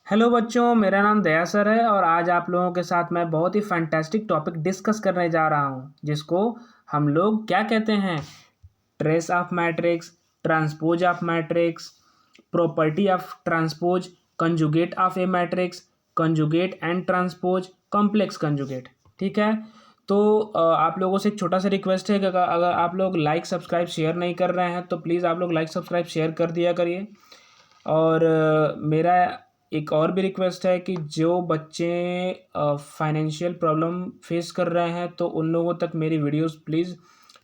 Hello बच्चों, मेरा नाम दया सर है और आज आप लोगों के साथ मैं बहुत ही फैंटास्टिक टॉपिक डिस्कस करने जा रहा हूँ, जिसको हम लोग क्या कहते हैं? Trace of matrix, transpose of matrix, property of transpose, conjugate of A matrix, conjugate and transpose, complex conjugate. ठीक है। तो आप लोगों से एक छोटा सा रिक्वेस्ट है कि अगर आप लोग लाइक सब्सक्राइब शेयर नहीं कर रहे हैं तो प्लीज़ आप लोग लाइक सब्सक्राइब शेयर कर दिया करिए। और मेरा एक और भी रिक्वेस्ट है कि जो बच्चे फाइनेंशियल प्रॉब्लम फेस कर रहे हैं तो उन लोगों तक मेरी वीडियोस प्लीज़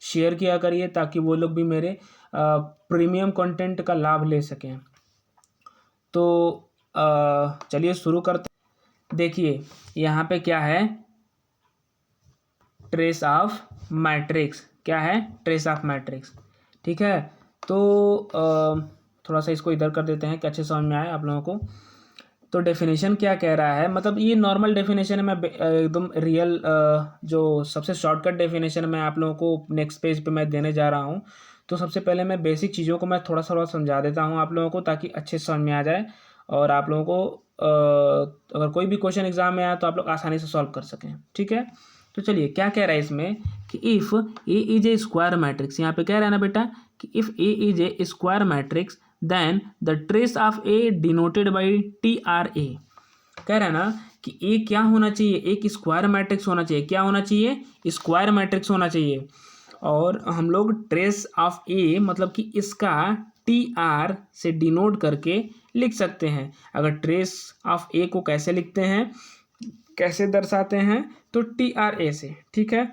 शेयर किया करिए, ताकि वो लोग भी मेरे प्रीमियम कंटेंट का लाभ ले सकें। तो चलिए शुरू करते हैं। देखिए यहाँ पे क्या है, ट्रेस ऑफ मैट्रिक्स। क्या है? Trace of matrix. ठीक है। तो थोड़ा सा इसको इधर कर देते हैं कि अच्छे समझ में आए आप लोगों को। तो डेफिनेशन क्या कह रहा है, मतलब ये नॉर्मल डेफिनेशन है, मैं एकदम रियल जो सबसे शॉर्टकट डेफिनेशन मैं आप लोगों को नेक्स्ट पेज पे मैं देने जा रहा हूँ। तो सबसे पहले मैं बेसिक चीज़ों को मैं थोड़ा थोड़ा समझा देता हूँ आप लोगों को, ताकि अच्छे से समझ में आ जाए और आप लोगों को अगर कोई भी क्वेश्चन एग्जाम में आए तो आप लोग आसानी से सॉल्व कर सकें। ठीक है। तो चलिए क्या कह रहा है इसमें कि if A is a square matrix, यहाँ पे कह रहा है ना बेटा कि if A is a square matrix then the trace of A denoted by T R A. कह रहा है ना कि ए क्या होना चाहिए? एक स्क्वायर मैट्रिक्स होना चाहिए। क्या होना चाहिए? स्क्वायर मैट्रिक्स होना चाहिए। और हम लोग ट्रेस ऑफ ए मतलब कि इसका टी आर से डिनोट करके लिख सकते हैं। अगर ट्रेस ऑफ ए को कैसे लिखते हैं, कैसे दर्शाते हैं? तो टी आर ए से। ठीक है।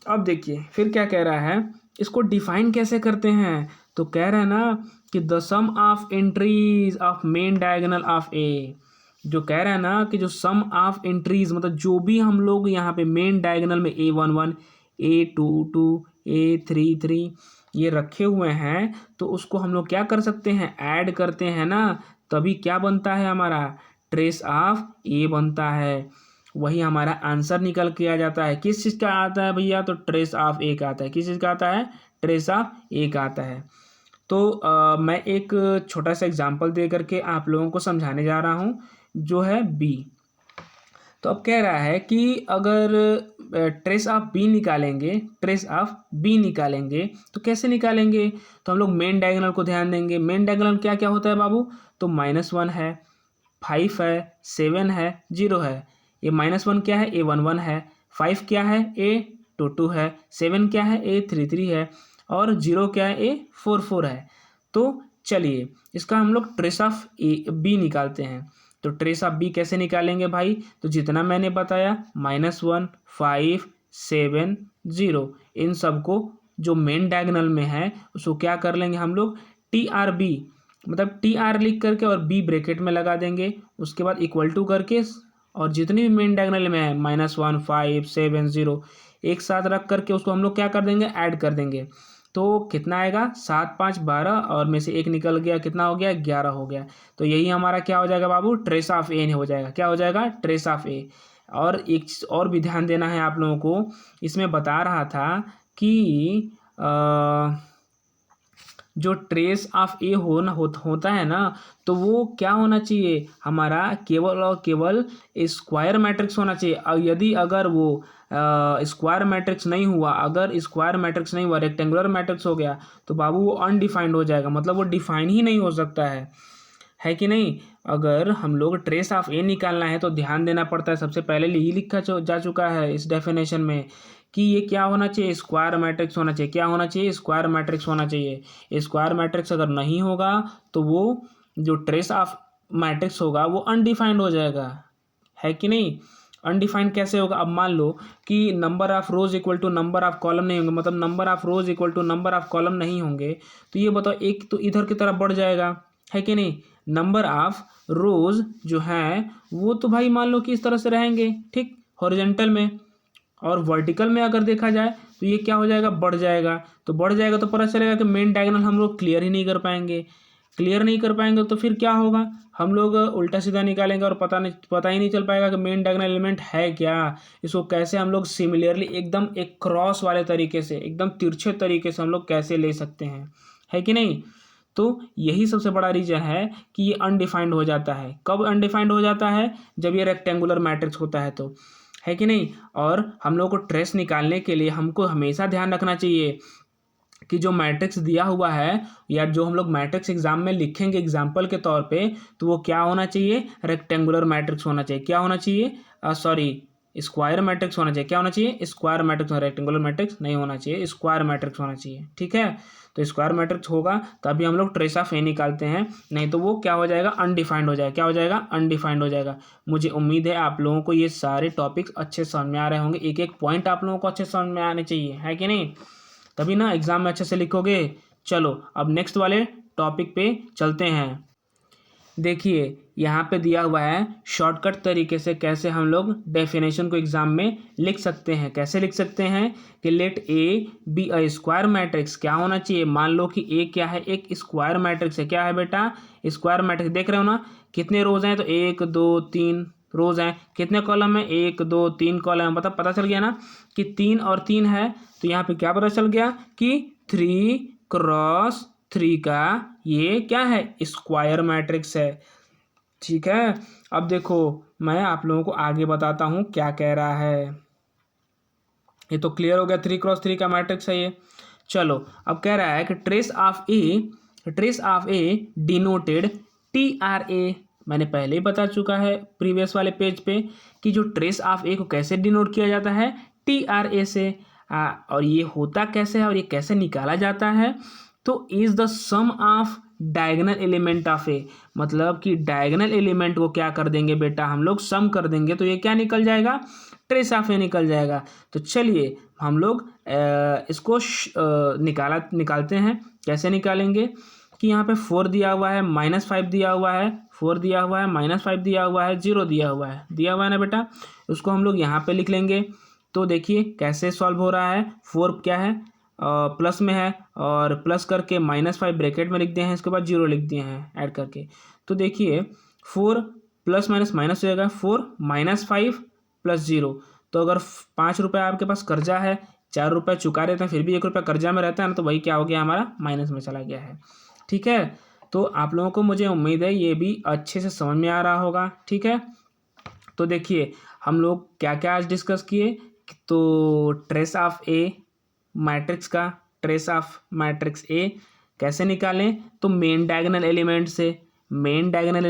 अब देखिए फिर क्या कह रहा है, इसको डिफाइन कैसे करते हैं? तो कह रहा है ना कि the sum of entries of main diagonal of A. जो कह रहा है ना कि जो सम ऑफ एंट्रीज मतलब जो भी हम लोग यहाँ पे मेन डायगोनल में A11, A22, A33 ये रखे हुए हैं, तो उसको हम लोग क्या कर सकते हैं? ऐड करते हैं ना, तभी क्या बनता है हमारा? ट्रेस ऑफ ए बनता है। वही हमारा आंसर निकल के आ जाता है। किस चीज़ का आता है भैया? तो ट्रेस ऑफ ए का आता है। किस चीज़ का आता है? ट्रेस ऑफ ए का आता है। तो मैं एक छोटा सा एग्जांपल दे करके आप लोगों को समझाने जा रहा हूँ, जो है बी। तो अब कह रहा है कि अगर ट्रेस ऑफ बी निकालेंगे, ट्रेस ऑफ बी निकालेंगे तो कैसे निकालेंगे? तो हम लोग मेन डायगोनल को ध्यान देंगे। मेन डायगोनल क्या क्या होता है बाबू? तो -1 है, 5 है, 7 है, 0 है। ये -1 क्या है? A11 है। 5 क्या है? A22 है। 7 क्या है? A33 है। और 0 क्या है? A44 है। तो चलिए इसका हम लोग ट्रेस ऑफ ए बी निकालते हैं। तो ट्रेस ऑफ बी कैसे निकालेंगे भाई? तो जितना मैंने बताया -1, 5, 7, 0 इन सबको जो मेन डायगोनल में है उसको क्या कर लेंगे हम लोग? टी आर बी मतलब टी आर लिख करके और बी ब्रैकेट में लगा देंगे, उसके बाद इक्वल टू करके, और जितनी भी मेन डायगोनल में है -1, 5, 7, 0 एक साथ रख करके उसको हम लोग क्या कर देंगे? ऐड कर देंगे। तो कितना आएगा? 7, 5, 12 और में से एक निकल गया, कितना हो गया? 11 हो गया। तो यही हमारा क्या हो जाएगा बाबू? ट्रेस ऑफ ए हो जाएगा। क्या हो जाएगा? ट्रेस ऑफ ए। और एक चीज़ और भी ध्यान देना है आप लोगों को, इसमें बता रहा था कि जो ट्रेस ऑफ ए होता है ना, तो वो क्या होना चाहिए हमारा? केवल और केवल स्क्वायर मैट्रिक्स होना चाहिए। यदि अगर वो स्क्वायर मैट्रिक्स नहीं हुआ, अगर स्क्वायर मैट्रिक्स नहीं हुआ, रेक्टेंगुलर मैट्रिक्स हो गया, तो बाबू वो अनडिफाइंड हो जाएगा, मतलब वो डिफाइन ही नहीं हो सकता है कि नहीं? अगर हम लोग ट्रेस ऑफ ए निकालना है तो ध्यान देना पड़ता है। सबसे पहले यही लिखा जा चुका है इस डेफिनेशन में कि ये क्या होना चाहिए? स्क्वायर मैट्रिक्स होना चाहिए। क्या होना चाहिए? स्क्वायर मैट्रिक्स होना चाहिए। स्क्वायर मैट्रिक्स अगर नहीं होगा तो वो जो ट्रेस ऑफ मैट्रिक्स होगा वो अनडिफाइंड हो जाएगा, है कि नहीं? अनडिफाइंड कैसे होगा? अब मान लो कि number of rows equal to number of column नहीं होंगे, मतलब number of rows equal to number of column नहीं होंगे, तो ये बताओ एक तो इधर की तरफ बढ़ जाएगा, है कि नहीं? नंबर ऑफ रोज जो है वो तो भाई मान लो कि इस तरह से रहेंगे, ठीक, हॉरिजॉन्टल में। और वर्टिकल में अगर देखा जाए तो ये क्या हो जाएगा? बढ़ जाएगा। तो बढ़ जाएगा तो पता चलेगा कि मेन डायगोनल हम लोग क्लियर ही नहीं कर पाएंगे। क्लियर नहीं कर पाएंगे तो फिर क्या होगा? हम लोग उल्टा सीधा निकालेंगे और पता ही नहीं चल पाएगा कि मेन डायगोनल एलिमेंट है क्या। इसको कैसे हम लोग सिमिलरली एकदम एक क्रॉस वाले तरीके से, एकदम तिरछे तरीके से हम लोग कैसे ले सकते हैं, है कि नहीं? तो यही सबसे बड़ा रीज़न है कि ये अनडिफाइंड हो जाता है। कब अनडिफाइंड हो जाता है? जब ये रेक्टेंगुलर मैट्रिक्स होता है तो, है कि नहीं। और हम लोग को ट्रेस निकालने के लिए हमको हमेशा ध्यान रखना चाहिए कि जो मैट्रिक्स दिया हुआ है या जो हम लोग मैट्रिक्स एग्जाम में लिखेंगे एग्जाम्पल के तौर पे, तो वो क्या होना चाहिए? रेक्टेंगुलर मैट्रिक्स होना चाहिए। क्या होना चाहिए? सॉरी, स्क्वायर मैट्रिक्स होना चाहिए। क्या होना चाहिए? स्क्वायर मैट्रिक्स, रेक्टेंगुलर मैट्रिक्स नहीं होना चाहिए, स्क्वायर मैट्रिक्स होना चाहिए। ठीक है, तो स्क्वायर मैट्रिक्स होगा तभी हम लोग ट्रेस ऑफ ए निकालते हैं, नहीं तो वो क्या हो जाएगा? अनडिफाइंड हो जाएगा। क्या हो जाएगा? अनडिफाइंड हो जाएगा। मुझे उम्मीद है आप लोगों को ये सारे टॉपिक्स अच्छे समझ में आ रहे होंगे, एक एक पॉइंट आप लोगों को अच्छे समझ में आने चाहिए, है कि नहीं, तभी ना एग्जाम में अच्छे से लिखोगे। चलो अब नेक्स्ट वाले टॉपिक पे चलते हैं। देखिए यहाँ पे दिया हुआ है शॉर्टकट तरीके से कैसे हम लोग डेफिनेशन को एग्जाम में लिख सकते हैं। कैसे लिख सकते हैं कि let A be a square matrix. क्या होना चाहिए? मान लो कि ए क्या है? एक स्क्वायर मैट्रिक्स है। क्या है बेटा? Square matrix. देख रहे हो ना कितने रोज हैं? तो 1 2 3 रोज हैं। कितने कॉलम है? 1 2 3 कॉलम। मतलब पता चल गया ना कि 3 और 3 है। तो यहाँ पे क्या पता चल गया कि 3x3 का ये क्या है? स्क्वायर मैट्रिक्स है। ठीक है, अब देखो मैं आप लोगों को आगे बताता हूँ क्या कह रहा है। ये तो क्लियर हो गया, 3x3 का मैट्रिक्स है ये। चलो अब कह रहा है कि trace of A denoted TRA। मैंने पहले ही बता चुका है प्रीवियस वाले पेज पे कि जो ट्रेस ऑफ ए को कैसे डिनोट किया जाता है? TRA से। और ये होता कैसे है और ये कैसे निकाला जाता है? तो is the sum of diagonal element of A, मतलब कि डायगोनल एलिमेंट को क्या कर देंगे बेटा? हम लोग सम कर देंगे तो ये क्या निकल जाएगा? ट्रेस ऑफ ए निकल जाएगा। तो चलिए हम लोग इसको निकालते हैं। कैसे निकालेंगे कि यहाँ पे 4 दिया हुआ है, -5 दिया हुआ है, 4 दिया हुआ है, -5 दिया हुआ है, 0 दिया हुआ है ना बेटा। उसको हम लोग यहाँ पे लिख लेंगे। तो देखिए कैसे सॉल्व हो रहा है। 4 क्या है? प्लस में है और प्लस करके -5 ब्रैकेट में लिख दिए हैं, इसके बाद 0 लिख दिए हैं ऐड करके। तो देखिए 4 प्लस माइनस माइनस हो जाएगा, 4 -5 + 0। तो अगर 5 रुपये आपके पास कर्जा है, 4 रुपये चुका देते हैं, फिर भी 1 रुपया कर्जा में रहता है ना, तो वही क्या हो गया? हमारा माइनस में चला गया है। ठीक है, तो आप लोगों को मुझे उम्मीद है ये भी अच्छे से समझ में आ रहा होगा। ठीक है, तो देखिए हम लोग क्या क्या आज डिस्कस किए। तो ट्रेस ऑफ ए मैट्रिक्स का, ट्रेस ऑफ मैट्रिक्स ए कैसे निकालें? तो मेन डायगोनल एलिमेंट से। मेन डायगोनल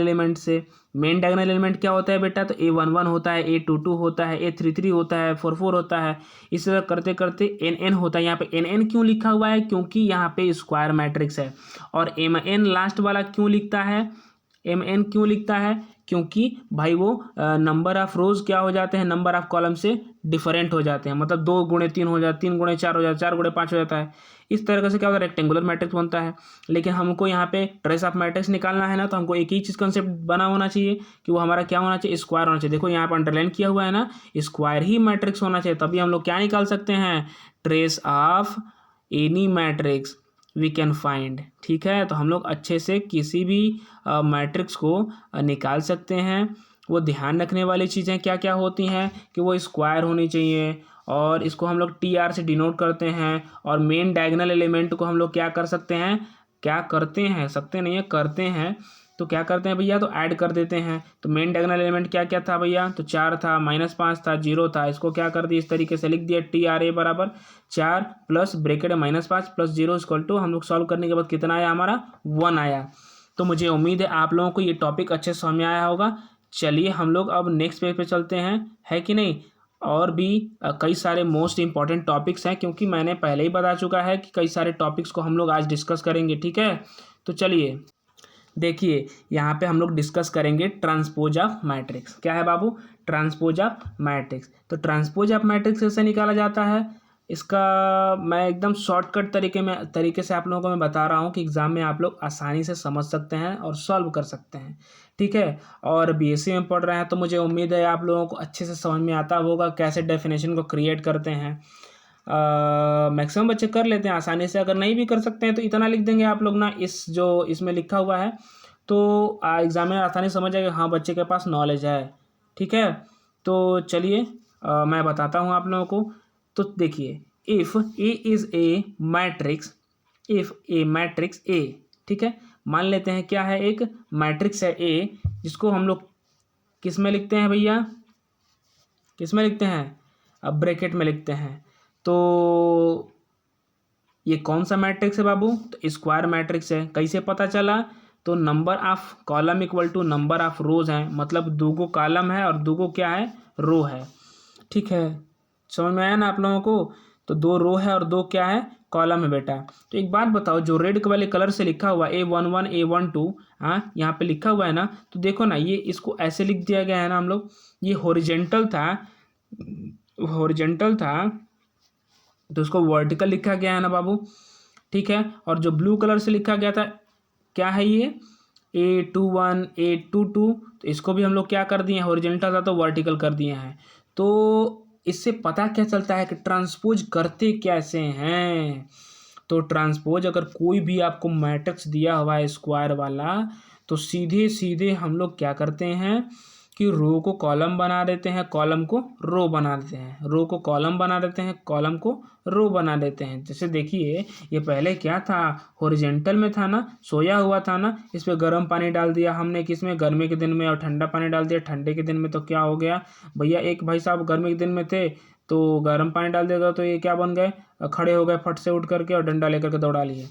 एलिमेंट क्या होता है बेटा? तो A11 होता है, A22 होता है, A33 होता है, 44 होता है। इस तरह करते करते NN होता है। यहाँ पे NN क्यों लिखा हुआ है? क्योंकि यहाँ पे स्क्वायर मैट्रिक्स है। और MN लास्ट वाला क्यों लिखता है? MN क्यों लिखता है? क्योंकि भाई वो नंबर ऑफ रोज क्या हो जाते हैं? नंबर ऑफ कॉलम से डिफरेंट हो जाते हैं। मतलब 2 × 3 हो जाता है, 3 × 4 हो जाता है, 4 × 5 हो जाता है। इस तरह से क्या होता है? रेक्टेंगुलर मैट्रिक्स बनता है। लेकिन हमको यहाँ पे ट्रेस ऑफ मैट्रिक्स निकालना है ना, तो हमको एक ही चीज़ कंसेप्ट बना होना चाहिए कि वो हमारा क्या होना चाहिए? स्क्वायर होना चाहिए। देखो यहाँ पर अंडरलाइन किया हुआ है ना, स्क्वायर ही मैट्रिक्स होना चाहिए, तभी हम लोग क्या निकाल सकते हैं? Trace of any matrix we can find. ठीक है, तो हम लोग अच्छे से किसी भी मैट्रिक्स को निकाल सकते हैं। वो ध्यान रखने वाली चीज़ें क्या क्या होती हैं कि वो स्क्वायर होनी चाहिए, और इसको हम लोग TR से डिनोट करते हैं। और मेन डायगोनल एलिमेंट को हम लोग क्या कर सकते हैं? क्या करते हैं? सकते नहीं है, करते हैं। तो क्या करते हैं भैया? तो ऐड कर देते हैं। तो मेन डायगोनल एलिमेंट क्या क्या था भैया? तो 4 था, -5 था, 0 था। इसको क्या कर दिया? इस तरीके से लिख दिया TRA बराबर 4 प्लस ब्रैकेट में -5 + 0 इक्वल टू, हम लोग सॉल्व करने के बाद कितना आया? हमारा 1 आया। तो मुझे उम्मीद है आप लोगों को ये टॉपिक अच्छे से समझ में आया होगा। चलिए हम लोग अब नेक्स्ट पेज पे चलते हैं, है कि नहीं। और भी कई सारे मोस्ट इंपॉर्टेंट टॉपिक्स हैं, क्योंकि मैंने पहले ही बता चुका है कि कई सारे टॉपिक्स को हम लोग आज डिस्कस करेंगे। ठीक है, तो चलिए देखिए यहाँ पे हम लोग डिस्कस करेंगे ट्रांसपोज ऑफ मैट्रिक्स। क्या है बाबू? Transpose of matrix. तो ट्रांसपोज ऑफ मैट्रिक्स कैसे निकाला जाता है? इसका मैं एकदम शॉर्टकट तरीके से आप लोगों को मैं बता रहा हूँ कि एग्ज़ाम में आप लोग आसानी से समझ सकते हैं और सॉल्व कर सकते हैं। ठीक है, और BSc में पढ़ रहे हैं तो मुझे उम्मीद है आप लोगों को अच्छे से समझ में आता होगा कैसे डेफिनेशन को क्रिएट करते हैं। मैक्सिमम बच्चे कर लेते हैं आसानी से। अगर नहीं भी कर सकते हैं तो इतना लिख देंगे आप लोग ना, इस जो इसमें लिखा हुआ है, तो एग्जामिनर आसानी से समझ जाएगा हाँ बच्चे के पास नॉलेज है। ठीक है, तो चलिए मैं बताता हूँ आप लोगों को। तो देखिए if A is a matrix, if A matrix A, ठीक है। मान लेते हैं क्या है, एक मैट्रिक्स है ए, जिसको हम लोग किस में लिखते हैं भैया, किस में लिखते हैं, अब ब्रैकेट में लिखते हैं। तो ये कौन सा मैट्रिक्स है बाबू, तो स्क्वायर मैट्रिक्स है। कैसे पता चला, तो number of column equal to number of rows है, मतलब दो गो कॉलम है और दो गो क्या है, रो है। ठीक है, समझ में आया ना आप लोगों को। तो दो रो है और दो क्या है, कॉलम है बेटा। तो एक बात बताओ, जो रेड वाले कलर से लिखा हुआ A11 A12, हाँ यहाँ पे लिखा हुआ है ना, तो देखो ना, ये इसको ऐसे लिख दिया गया है ना हम लोग, ये हॉरिजेंटल था, हॉरिजेंटल था, तो उसको वर्टिकल लिखा गया है ना बाबू। ठीक है, और जो ब्लू कलर से लिखा गया था, क्या है ये, A21 A22, तो इसको भी हम लोग क्या कर दिए हैं, हॉरिजेंटल था तो वर्टिकल कर दिए हैं। तो इससे पता क्या चलता है कि ट्रांसपोज करते कैसे हैं। तो ट्रांसपोज अगर कोई भी आपको मैट्रिक्स दिया हुआ है स्क्वायर वाला, तो सीधे सीधे हम लोग क्या करते हैं कि रो को कॉलम बना देते हैं, कॉलम को रो बना देते हैं, रो को कॉलम बना देते हैं, कॉलम को रो बना देते हैं। जैसे देखिए, ये पहले क्या था, हॉरिजेंटल में था ना, सोया हुआ था ना, इस पर गर्म पानी डाल दिया हमने, किसमें, गर्मी के दिन में, और ठंडा पानी डाल दिया ठंडे के दिन में। तो क्या हो गया भैया, एक भाई साहब गर्मी के दिन में थे तो गर्म पानी डाल देगा, तो ये क्या बन गए, खड़े हो गए फट से उठ करके और डंडा लेकर के दौड़ा लिए।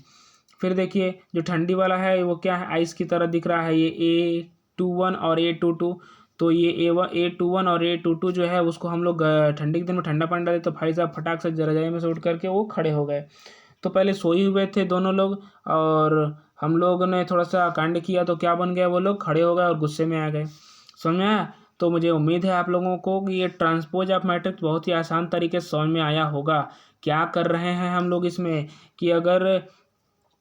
फिर देखिए जो ठंडी वाला है वो क्या है, आइस की तरह दिख रहा है, ये A21 और A22। तो ये A21 और A22 जो है उसको हम लोग ठंडी के दिन में ठंडा पानी डाले, तो भाई साहब फटाक से रजाई में से उठ करके वो खड़े हो गए। तो पहले सोए हुए थे दोनों लोग, और हम लोग ने थोड़ा सा कांड किया तो क्या बन गया, वो लोग खड़े हो गए और गुस्से में आ गए। समझ में आया। तो मुझे उम्मीद है आप लोगों को कि ये ट्रांसपोज ऑफ मैट्रिक्स बहुत ही आसान तरीके से समझ में आया होगा। क्या कर रहे हैं हम लोग इसमें, कि अगर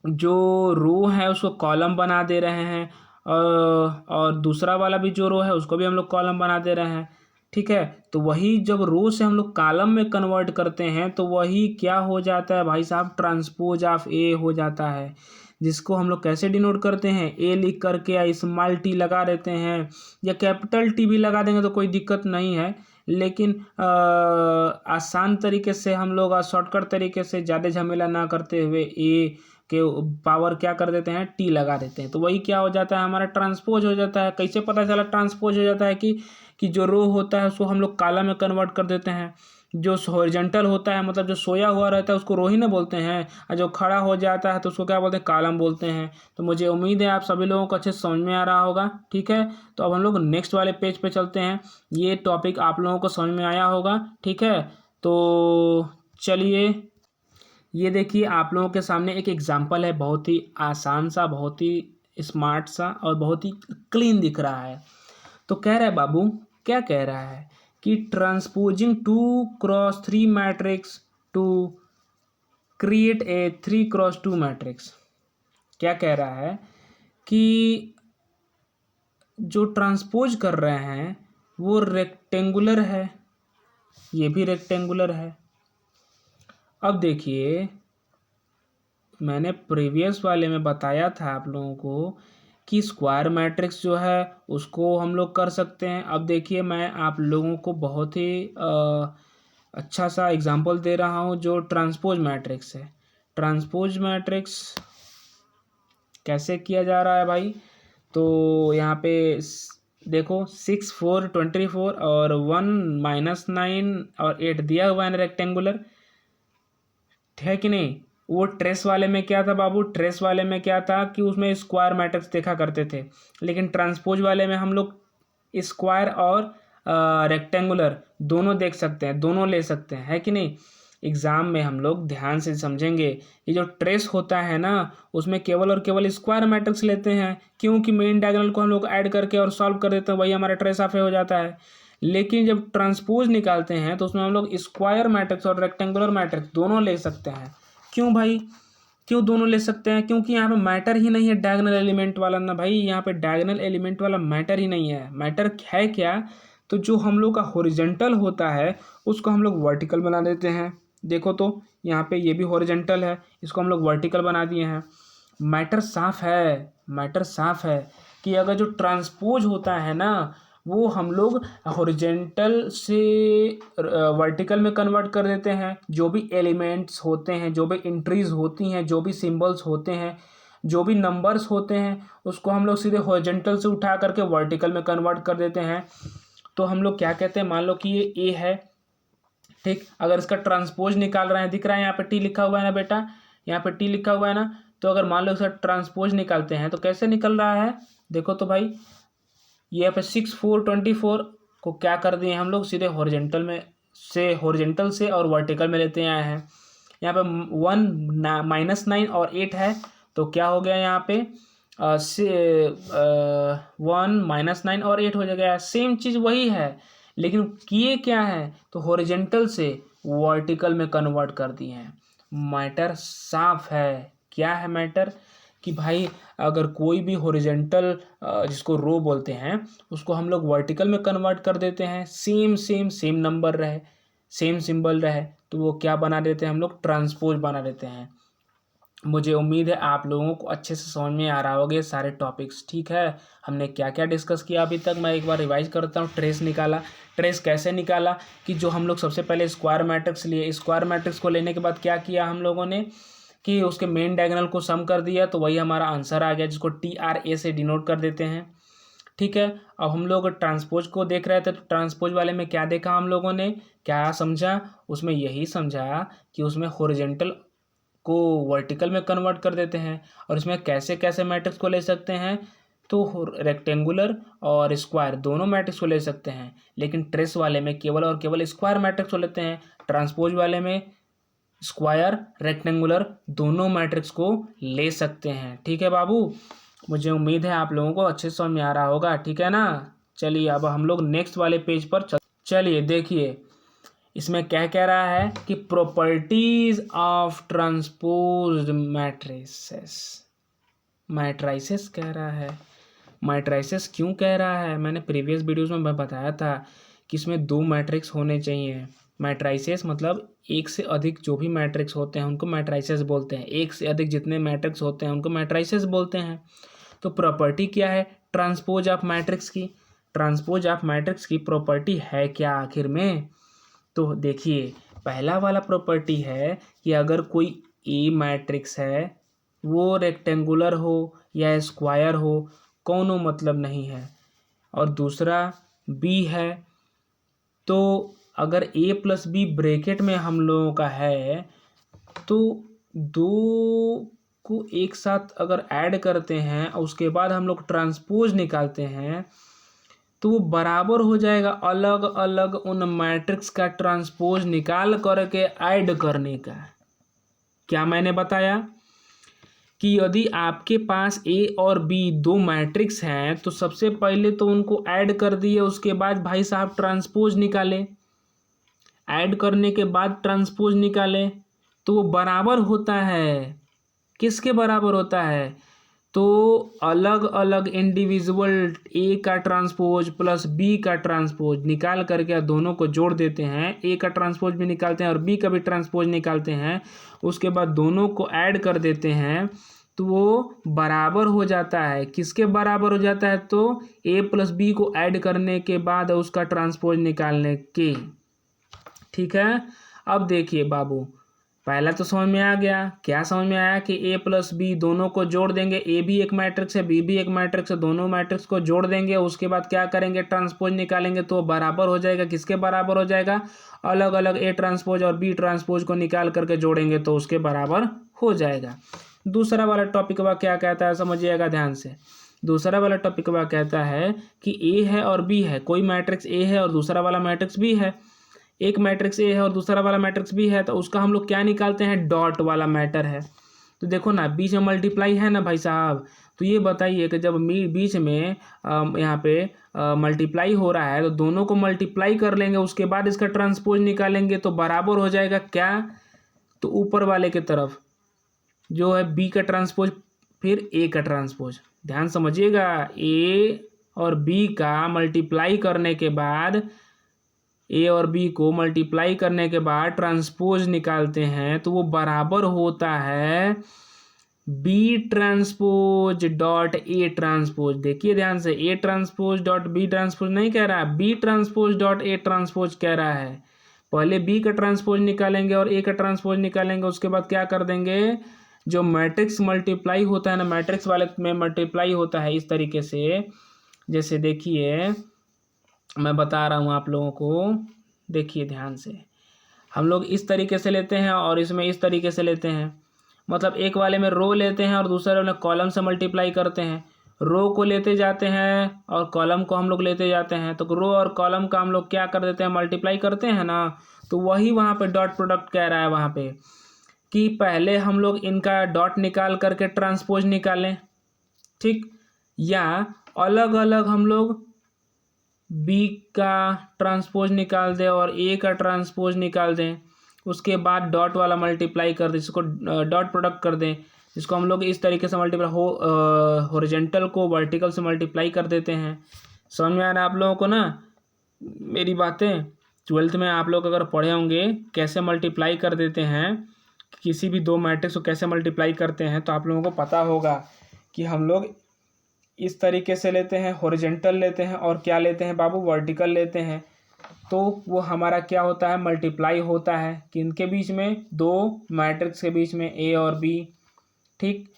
जो रो है उसको कॉलम बना दे रहे हैं, और दूसरा वाला भी जो रो है उसको भी हम लोग कॉलम बना दे रहे हैं। ठीक है, तो वही जब रो से हम लोग कॉलम में कन्वर्ट करते हैं तो वही क्या हो जाता है भाई साहब, ट्रांसपोज ऑफ ए हो जाता है। जिसको हम लोग कैसे डिनोट करते हैं, ए लिख करके या स्मॉल टी लगा देते हैं, या कैपिटल टी भी लगा देंगे तो कोई दिक्कत नहीं है। लेकिन आसान तरीके से हम लोग, शॉर्टकट तरीके से, ज़्यादा झमेला ना करते हुए ए के पावर क्या कर देते हैं, टी लगा देते हैं। तो वही क्या हो जाता है, हमारा ट्रांसपोज हो जाता है। कैसे पता चला ट्रांसपोज हो जाता है, कि जो रो होता है उसको हम लोग कॉलम में कन्वर्ट कर देते हैं। जो हॉरिजॉन्टल होता है, मतलब जो सोया हुआ रहता है, उसको रो ही ना बोलते हैं, और जो खड़ा हो जाता है तो उसको क्या बोलते हैं, कॉलम बोलते हैं। तो मुझे उम्मीद है आप सभी लोगों को अच्छे से समझ में आ रहा होगा। ठीक है, तो अब हम लोग नेक्स्ट वाले पेज पे चलते हैं। ये टॉपिक आप लोगों को समझ में आया होगा। ठीक है, तो चलिए, ये देखिए आप लोगों के सामने एक एग्जाम्पल है, बहुत ही आसान सा, बहुत ही स्मार्ट सा, और बहुत ही क्लीन दिख रहा है। तो कह रहा है बाबू, क्या कह रहा है कि transposing 2x3 matrix to create a 3x2 matrix. क्या कह रहा है कि जो ट्रांसपोज कर रहे हैं वो रेक्टेंगुलर है, ये भी रेक्टेंगुलर है। अब देखिए, मैंने प्रीवियस वाले में बताया था आप लोगों को कि स्क्वायर मैट्रिक्स जो है उसको हम लोग कर सकते हैं। अब देखिए, मैं आप लोगों को बहुत ही अच्छा सा एग्जांपल दे रहा हूँ जो ट्रांसपोज मैट्रिक्स है। ट्रांसपोज मैट्रिक्स कैसे किया जा रहा है भाई, तो यहाँ पे देखो 6 4 24 और 1 -9 और 8 दिया हुआ है रेक्टेंगुलर, है कि नहीं। वो ट्रेस वाले में क्या था बाबू, ट्रेस वाले में क्या था कि उसमें स्क्वायर मैट्रिक्स देखा करते थे, लेकिन ट्रांसपोज वाले में हम लोग स्क्वायर और रेक्टेंगुलर दोनों देख सकते हैं, दोनों ले सकते हैं, है कि नहीं। एग्जाम में हम लोग ध्यान से समझेंगे, ये जो ट्रेस होता है ना उसमें केवल और केवल स्क्वायर मैट्रिक्स लेते हैं, क्योंकि मेन डायगोनल को हम लोग ऐड करके और सॉल्व कर देते हैं, वही हमारा ट्रेस ऑफ ए हो जाता है। लेकिन जब ट्रांसपोज निकालते हैं तो उसमें हम लोग स्क्वायर मैट्रिक्स और रेक्टेंगुलर मैट्रिक्स दोनों ले सकते हैं। क्यों भाई, क्यों दोनों ले सकते हैं, क्योंकि यहाँ पे मैटर ही नहीं है डायगोनल एलिमेंट वाला ना भाई, यहाँ पे डायगोनल एलिमेंट वाला मैटर ही नहीं है। मैटर है क्या, तो जो हम लोग का हॉरिजॉन्टल होता है उसको हम लोग वर्टिकल बना देते हैं। देखो तो यहाँ पे ये भी हॉरिजॉन्टल है, इसको हम लोग वर्टिकल बना दिए हैं। मैटर साफ है, मैटर साफ है कि अगर जो ट्रांसपोज होता है ना वो हम लोग हॉरिजेंटल से वर्टिकल में कन्वर्ट कर देते हैं। जो भी एलिमेंट्स होते हैं, जो भी एंट्रीज होती हैं, जो भी सिंबल्स होते हैं, जो भी नंबर्स होते हैं उसको हम लोग सीधे हॉरिजॉन्टल से उठा करके वर्टिकल में कन्वर्ट कर देते हैं। तो हम लोग क्या कहते हैं, मान लो कि ये ए है, ठीक, अगर इसका ट्रांसपोज निकाल रहे हैं, दिख रहा है यहाँ पे टी लिखा हुआ है ना बेटा, यहाँ पे टी लिखा हुआ है ना, तो अगर मान लो इसका ट्रांसपोज निकालते हैं तो कैसे निकल रहा है, देखो तो भाई, ये यहाँ पे 6 4 24 को क्या कर दिए हम लोग, सीधे हॉरिजॉन्टल से और वर्टिकल में लेते आए हैं। यहाँ पे 1 -9 और 8 है, तो क्या हो गया यहाँ पे 1 -9 और 8 हो जाएगा। सेम चीज़ वही है, लेकिन किए क्या है, तो हॉरिजॉन्टल से वर्टिकल में कन्वर्ट कर दिए हैं। मैटर साफ है। क्या है मैटर, कि भाई अगर कोई भी हॉरिजॉन्टल जिसको रो बोलते हैं उसको हम लोग वर्टिकल में कन्वर्ट कर देते हैं, सेम नंबर रहे, सेम सिंबल रहे, तो वो क्या बना देते हैं हम लोग, ट्रांसपोज बना देते हैं। मुझे उम्मीद है आप लोगों को अच्छे से समझ में आ रहा होगा ये सारे टॉपिक्स, ठीक है। हमने क्या क्या डिस्कस किया अभी तक, मैं एक बार रिवाइज करता हूँ। ट्रेस निकाला, ट्रेस कैसे निकाला, कि जो हम लोग सबसे पहले स्क्वायर मैट्रिक्स लिए, स्क्वायर मैट्रिक्स को लेने के बाद क्या किया हम लोगों ने, कि उसके मेन डायगोनल को सम कर दिया, तो वही हमारा आंसर आ गया, जिसको TRA से डिनोट कर देते हैं, ठीक है। अब हम लोग ट्रांसपोज को देख रहे थे, तो ट्रांसपोज वाले में क्या देखा हम लोगों ने, क्या समझा, उसमें यही समझा कि उसमें हॉरिजॉन्टल को वर्टिकल में कन्वर्ट कर देते हैं। और इसमें कैसे कैसे मैट्रिक्स को ले सकते हैं, तो रेक्टेंगुलर और स्क्वायर दोनों मैट्रिक्स को ले सकते हैं, लेकिन ट्रेस वाले में केवल और केवल स्क्वायर मैट्रिक्स को लेते हैं। ट्रांसपोज वाले में स्क्वायर रेक्टेंगुलर दोनों मैट्रिक्स को ले सकते हैं, ठीक है बाबू। मुझे उम्मीद है आप लोगों को अच्छे से समझ में आ रहा होगा, ठीक है ना। चलिए अब हम लोग नेक्स्ट वाले पेज पर चलिए देखिए, इसमें क्या कह रहा है कि properties of transposed matrices, matrices कह रहा है। मैट्राइसेस क्यों कह रहा है, मैंने प्रीवियस वीडियोस में मैं बताया था कि इसमें 2 मैट्रिक्स होने चाहिए। मैट्राइसेस मतलब एक से अधिक जो भी मैट्रिक्स होते हैं उनको मैट्राइसेस बोलते हैं, एक से अधिक जितने मैट्रिक्स होते हैं उनको मैट्राइसेस बोलते हैं। तो प्रॉपर्टी क्या है ट्रांसपोज ऑफ मैट्रिक्स की, ट्रांसपोज ऑफ मैट्रिक्स की प्रॉपर्टी है क्या आखिर में, तो देखिए पहला वाला प्रॉपर्टी है कि अगर कोई ए मैट्रिक्स है वो रेक्टेंगुलर हो या स्क्वायर हो, कोनो मतलब नहीं है। और दूसरा बी है, तो अगर ए प्लस बी ब्रैकेट में हम लोगों का है, तो 2 को एक साथ अगर ऐड करते हैं और उसके बाद हम लोग ट्रांसपोज निकालते हैं, तो वो बराबर हो जाएगा अलग अलग उन मैट्रिक्स का ट्रांसपोज निकाल करके ऐड करने का। क्या मैंने बताया कि यदि आपके पास ए और बी 2 मैट्रिक्स हैं, तो सबसे पहले तो उनको ऐड कर दिए, उसके बाद भाई साहब ट्रांसपोज निकाले, ऐड करने के बाद ट्रांसपोज निकाले, तो वो बराबर होता है, किसके बराबर होता है, तो अलग अलग इंडिविजुअल ए का ट्रांसपोज प्लस बी का ट्रांसपोज निकाल करके दोनों को जोड़ देते हैं, ए का ट्रांसपोज भी निकालते हैं और बी का भी ट्रांसपोज निकालते हैं, उसके बाद दोनों को ऐड कर देते हैं, तो वो बराबर हो जाता है। किसके बराबर हो जाता है, तो ए प्लस बी को ऐड करने के बाद उसका ट्रांसपोज निकालने के, ठीक है। अब देखिए बाबू, पहला तो समझ में आ गया, क्या समझ में आया कि ए प्लस बी दोनों को जोड़ देंगे, ए भी एक मैट्रिक्स है बी भी एक मैट्रिक्स है, दोनों मैट्रिक्स को जोड़ देंगे, उसके बाद क्या करेंगे ट्रांसपोज निकालेंगे, तो बराबर हो जाएगा, किसके बराबर हो जाएगा, अलग अलग ए ट्रांसपोज और बी ट्रांसपोज को निकाल करके जोड़ेंगे तो उसके बराबर हो जाएगा। दूसरा वाला टॉपिक वह क्या कहता है, समझिएगा ध्यान से। दूसरा वाला टॉपिक वह कहता है कि ए है और बी है, कोई मैट्रिक्स ए है और दूसरा वाला मैट्रिक्स बी है, एक मैट्रिक्स ए है और दूसरा वाला मैट्रिक्स बी है, तो उसका हम लोग क्या निकालते हैं, डॉट वाला मैटर है। तो देखो ना बीच में मल्टीप्लाई है ना भाई साहब, तो ये बताइए कि जब बीच में यहाँ पे मल्टीप्लाई हो रहा है तो दोनों को मल्टीप्लाई कर लेंगे, उसके बाद इसका ट्रांसपोज निकालेंगे तो बराबर हो जाएगा क्या, तो ऊपर वाले की तरफ जो है बी का ट्रांसपोज फिर ए का ट्रांसपोज। ध्यान समझिएगा, ए और बी का मल्टीप्लाई करने के बाद, ए और बी को मल्टीप्लाई करने के बाद ट्रांसपोज निकालते हैं तो वो बराबर होता है B transpose dot A transpose. देखिए ध्यान से, A transpose dot B transpose नहीं कह रहा, B transpose dot A transpose कह रहा है। पहले बी का ट्रांसपोज निकालेंगे और ए का ट्रांसपोज निकालेंगे, उसके बाद क्या कर देंगे जो मैट्रिक्स मल्टीप्लाई होता है ना, मैट्रिक्स वाले में मल्टीप्लाई होता है इस तरीके से। जैसे देखिए मैं बता रहा हूँ आप लोगों को, देखिए ध्यान से। हम लोग इस तरीके से लेते हैं और इसमें इस तरीके से लेते हैं। मतलब एक वाले में रो लेते हैं और दूसरे वाले में कॉलम से मल्टीप्लाई करते हैं। रो को लेते जाते हैं और कॉलम को हम लोग लेते जाते हैं। तो रो और कॉलम का हम लोग क्या कर देते हैं, मल्टीप्लाई करते हैं ना। तो वही वहाँ पे डॉट प्रोडक्ट कह रहा है वहाँ पे कि पहले हम लोग इनका डॉट निकाल करके ट्रांसपोज निकालें, ठीक, या अलग अलग हम लोग बी का ट्रांसपोज निकाल दें और ए का ट्रांसपोज निकाल दें। उसके बाद डॉट वाला मल्टीप्लाई कर दें, जिसको डॉट प्रोडक्ट कर दें, जिसको हम लोग इस तरीके से मल्टीप्लाई हॉरिजॉन्टल को वर्टिकल से मल्टीप्लाई कर देते हैं। समझ में आ रहा है आप लोगों को ना मेरी बातें? 12th में आप लोग अगर पढ़े होंगे कैसे मल्टीप्लाई कर देते हैं, किसी भी दो मैट्रिक्स को कैसे मल्टीप्लाई करते हैं, तो आप लोगों को पता होगा कि हम लोग इस तरीके से लेते हैं, हॉरिजॉन्टल लेते हैं और क्या लेते हैं बाबू, वर्टिकल लेते हैं। तो वो हमारा क्या होता है, मल्टीप्लाई होता है किनके बीच में, दो मैट्रिक्स के बीच में, ए और बी, ठीक।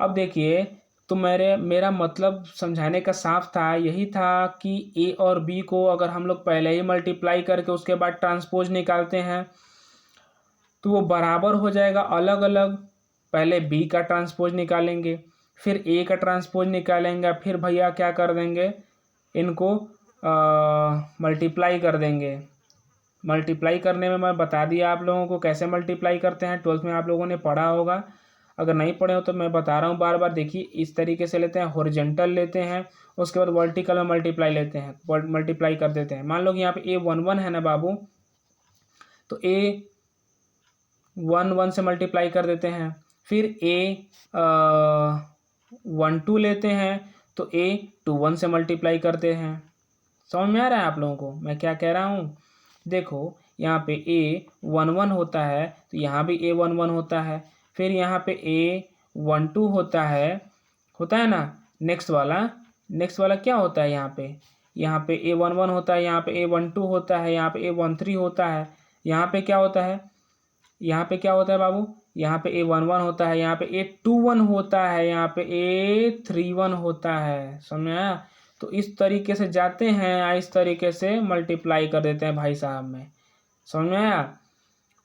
अब देखिए तो मेरा मतलब समझाने का साफ था, यही था कि ए और बी को अगर हम लोग पहले ही मल्टीप्लाई करके उसके बाद ट्रांसपोज निकालते हैं तो वो बराबर हो जाएगा अलग अलग। पहले बी का ट्रांसपोज निकालेंगे, फिर ए का ट्रांसपोज निकालेंगे, फिर भैया क्या कर देंगे, इनको मल्टीप्लाई कर देंगे। मल्टीप्लाई करने में मैं बता दिया आप लोगों को कैसे मल्टीप्लाई करते हैं, 12th में आप लोगों ने पढ़ा होगा। अगर नहीं पढ़े हो तो मैं बता रहा हूँ बार बार। देखिए इस तरीके से लेते हैं, हॉरिजॉन्टल लेते हैं, उसके बाद वर्टिकल में मल्टीप्लाई लेते हैं, मल्टीप्लाई कर देते हैं। मान लो कि यहाँ पे A11 है ना बाबू, तो A11 से मल्टीप्लाई कर देते हैं। फिर A12 लेते हैं तो A21 से मल्टीप्लाई करते हैं। समझ में आ रहा है आप लोगों को मैं क्या कह रहा हूँ? देखो यहाँ पे A11 होता है तो यहाँ भी A11 होता है, फिर यहाँ पे A12 होता है ना। नेक्स्ट वाला क्या होता है, यहाँ पे A11 होता है, यहाँ पे A12 होता है, यहाँ पे A13 होता है, यहाँ पे क्या होता है, बाबू, यहाँ पे A11 होता है, यहाँ पे A21 होता है, यहाँ पे A31 होता है। समझ में आया? तो इस तरीके से जाते हैं, इस तरीके से मल्टीप्लाई कर देते हैं भाई साहब में। समझ में आया?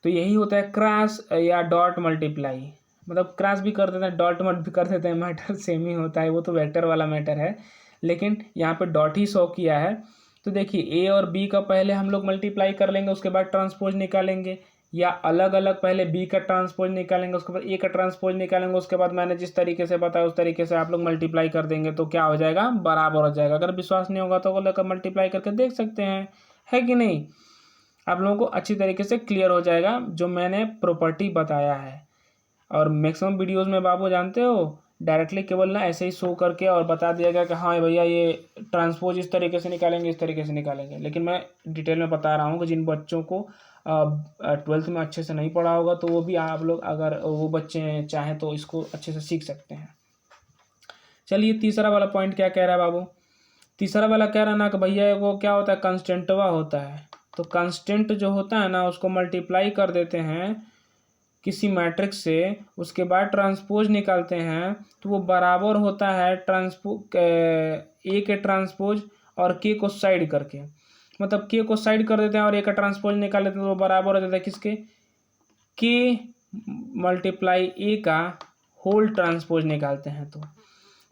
तो यही होता है क्रॉस या डॉट मल्टीप्लाई। मतलब क्रॉस भी कर देते हैं, डॉट मल्ट भी कर देते हैं, मैटर सेम ही होता है। वो तो वेक्टर वाला मैटर है, लेकिन यहाँ पे डॉट ही शो किया है। तो देखिए ए और बी का पहले हम लोग मल्टीप्लाई कर लेंगे, उसके बाद ट्रांसपोज निकालेंगे, या अलग अलग पहले बी का ट्रांसपोज निकालेंगे, उसके बाद ए का ट्रांसपोज निकालेंगे, उसके बाद मैंने जिस तरीके से बताया उस तरीके से आप लोग मल्टीप्लाई कर देंगे तो क्या हो जाएगा, बराबर हो जाएगा। अगर विश्वास नहीं होगा तो वो लेकर मल्टीप्लाई करके देख सकते हैं, है कि नहीं? आप लोगों को अच्छी तरीके से क्लियर हो जाएगा जो मैंने प्रॉपर्टी बताया है। और मैक्सिमम वीडियोस में बाबू जानते हो डायरेक्टली केवल ना ऐसे ही शो करके और बता दिया गया कि हाँ भैया ये ट्रांसपोज इस तरीके से निकालेंगे, इस तरीके से निकालेंगे। लेकिन मैं डिटेल में बता रहा हूँ कि जिन बच्चों को 12th में अच्छे से नहीं पढ़ा होगा तो वो भी आप लोग अगर वो बच्चे चाहें तो इसको अच्छे से सीख सकते हैं। चलिए तीसरा वाला पॉइंट क्या कह रहा है बाबू? तीसरा वाला कह रहा है ना कि भैया वो क्या होता है, कंस्टेंटवा होता है। तो कंस्टेंट जो होता है ना उसको मल्टीप्लाई कर देते हैं किसी मैट्रिक्स से, उसके बाद ट्रांसपोज निकालते हैं तो वो बराबर होता है ए के ट्रांसपोज और के को साइड करके। मतलब के को साइड कर देते हैं और ए का ट्रांसपोज निकाल लेते हैं तो वो बराबर हो जाता है किसके, के मल्टीप्लाई ए का होल ट्रांसपोज निकालते हैं। तो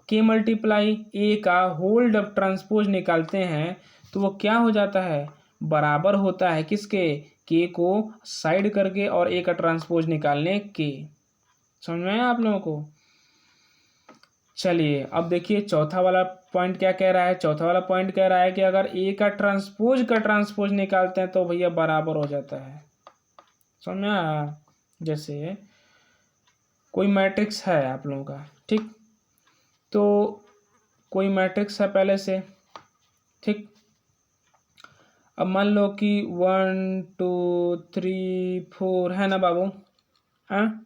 के मल्टीप्लाई ए का होल जब ट्रांसपोज निकालते हैं तो वो क्या हो जाता है, बराबर होता है किसके, के को साइड करके और ए का ट्रांसपोज निकालने के। समझ में आया आप लोगों को? चलिए अब देखिए चौथा वाला पॉइंट क्या कह रहा है। चौथा वाला पॉइंट कह रहा है कि अगर ए का ट्रांसपोज निकालते हैं तो भैया बराबर हो जाता है। समझ में आया? जैसे कोई मैट्रिक्स है आप लोगों का, ठीक, तो कोई मैट्रिक्स है पहले से, ठीक। अब मान लो कि 1 2 3 4 है ना बाबू, हाँ।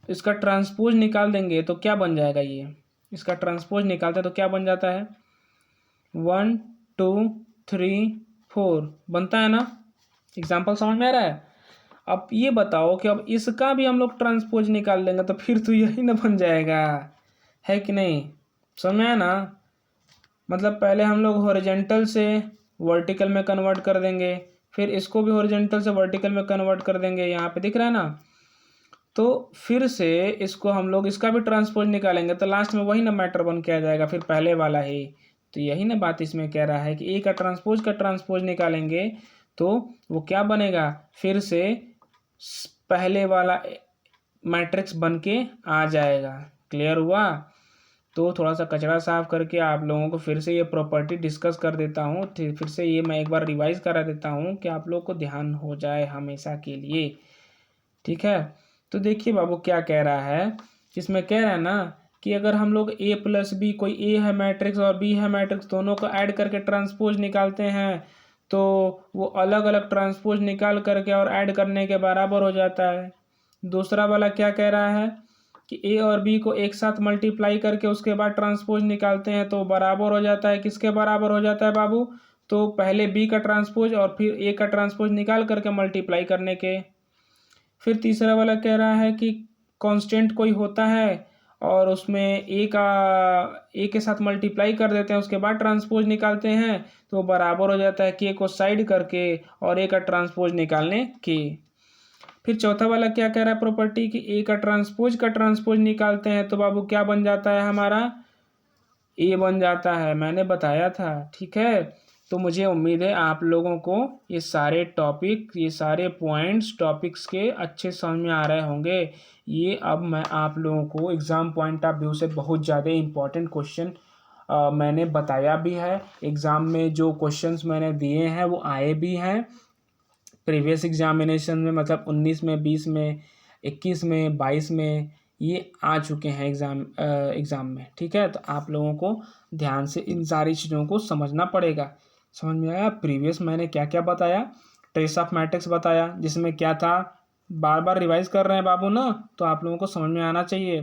तो इसका ट्रांसपोज निकाल देंगे तो क्या बन जाएगा, ये इसका ट्रांसपोज निकालते हैं तो क्या बन जाता है, 1 2 3 4 बनता है ना। एग्जाम्पल समझ में आ रहा है? अब ये बताओ कि अब इसका भी हम लोग ट्रांसपोज निकाल लेंगे तो फिर तो यही ना बन जाएगा, है कि नहीं? समझ में आया ना? मतलब पहले हम लोग हॉरिजेंटल से वर्टिकल में कन्वर्ट कर देंगे, फिर इसको भी हॉरिजेंटल से वर्टिकल में कन्वर्ट कर देंगे, यहाँ पे दिख रहा है ना? तो फिर से इसको हम लोग इसका भी ट्रांसपोज निकालेंगे तो लास्ट में वही ना मैटर बन के आ जाएगा, फिर पहले वाला ही। तो यही ना बात इसमें कह रहा है कि ए का ट्रांसपोज निकालेंगे तो वो क्या बनेगा, फिर से पहले वाला मैट्रिक्स बन के आ जाएगा। क्लियर हुआ? तो थोड़ा सा कचरा साफ करके आप लोगों को फिर से ये प्रॉपर्टी डिस्कस कर देता हूँ, फिर से ये मैं एक बार रिवाइज करा देता हूँ कि आप लोग को ध्यान हो जाए हमेशा के लिए। ठीक है, तो देखिए बाबू क्या कह रहा है, इसमें कह रहा है ना कि अगर हम लोग a प्लस बी, कोई a है मैट्रिक्स और b है मैट्रिक्स, दोनों को ऐड करके ट्रांसपोज निकालते हैं तो वो अलग अलग ट्रांसपोज निकाल करके और ऐड करने के बराबर हो जाता है। दूसरा वाला क्या कह रहा है कि a और b को एक साथ मल्टीप्लाई करके उसके बाद ट्रांसपोज निकालते हैं तो बराबर हो जाता है। किसके बराबर हो जाता है बाबू? तो पहले b का ट्रांसपोज और फिर a का ट्रांसपोज निकाल करके मल्टीप्लाई करने के। फिर तीसरा वाला कह रहा है कि कांस्टेंट कोई होता है और उसमें ए के साथ मल्टीप्लाई कर देते हैं, उसके बाद ट्रांसपोज निकालते हैं तो बराबर हो जाता है के को साइड करके और ए का ट्रांसपोज निकालने के। फिर चौथा वाला क्या कह रहा है प्रॉपर्टी कि ए का ट्रांसपोज निकालते हैं तो बाबू क्या बन जाता है हमारा? ए बन जाता है, मैंने बताया था। ठीक है, तो मुझे उम्मीद है आप लोगों को ये सारे टॉपिक, ये सारे पॉइंट्स टॉपिक्स के अच्छे समझ में आ रहे होंगे। ये अब मैं आप लोगों को एग्ज़ाम पॉइंट ऑफ व्यू से बहुत ज़्यादा इम्पॉर्टेंट क्वेश्चन मैंने बताया भी है। एग्ज़ाम में जो क्वेश्चंस मैंने दिए हैं वो आए भी हैं प्रीवियस एग्जामिनेशन में, मतलब 19 में, 20 में, 21 में, 22 में ये आ चुके हैं एग्ज़ाम में। ठीक है, तो आप लोगों को ध्यान से इन सारी चीज़ों को समझना पड़ेगा। समझ में आया? प्रीवियस मैंने क्या क्या बताया, ट्रेस ऑफ मैट्रिक्स बताया जिसमें क्या था, बार बार रिवाइज कर रहे हैं बाबू ना, तो आप लोगों को समझ में आना चाहिए।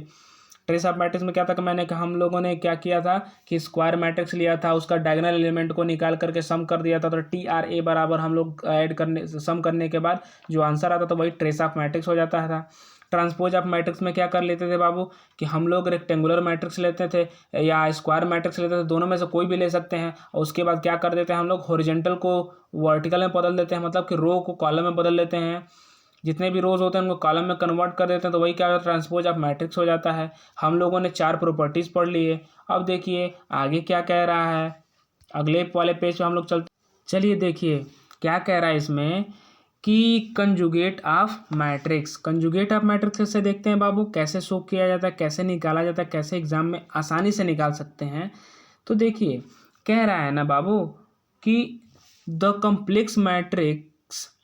ट्रेस ऑफ मैट्रिक्स में क्या था कि मैंने कहा हम लोगों ने क्या किया था कि स्क्वायर मैट्रिक्स लिया था, उसका डायगोनल एलिमेंट को निकाल करके सम कर दिया था, तो TRA बराबर हम लोग ऐड करने सम करने के बाद जो आंसर आता था वही ट्रेस ऑफ मैट्रिक्स हो जाता था। ट्रांसपोज ऑफ मैट्रिक्स में क्या कर लेते थे बाबू कि हम लोग रेक्टेंगुलर मैट्रिक्स लेते थे या स्क्वायर मैट्रिक्स लेते थे, दोनों में से कोई भी ले सकते हैं, और उसके बाद क्या कर देते हैं हम लोग हॉरिजॉन्टल को वर्टिकल में बदल देते हैं, मतलब कि रो को कॉलम में बदल लेते हैं, जितने भी रोज होते हैं उनको कॉलम में कन्वर्ट कर देते हैं, तो वही क्या होता है ट्रांसपोज ऑफ मैट्रिक्स हो जाता है। हम लोगों ने 4 प्रॉपर्टीज पढ़ लिए। अब देखिए आगे क्या कह रहा है, अगले वाले पेज पे हम लोग चलिए देखिए क्या कह रहा है इसमें कि conjugate of matrix. Conjugate of matrix कैसे देखते हैं बाबू, कैसे शो किया जाता है, कैसे निकाला जाता है, कैसे एग्जाम में आसानी से निकाल सकते हैं। तो देखिए कह रहा है ना बाबू कि the complex matrix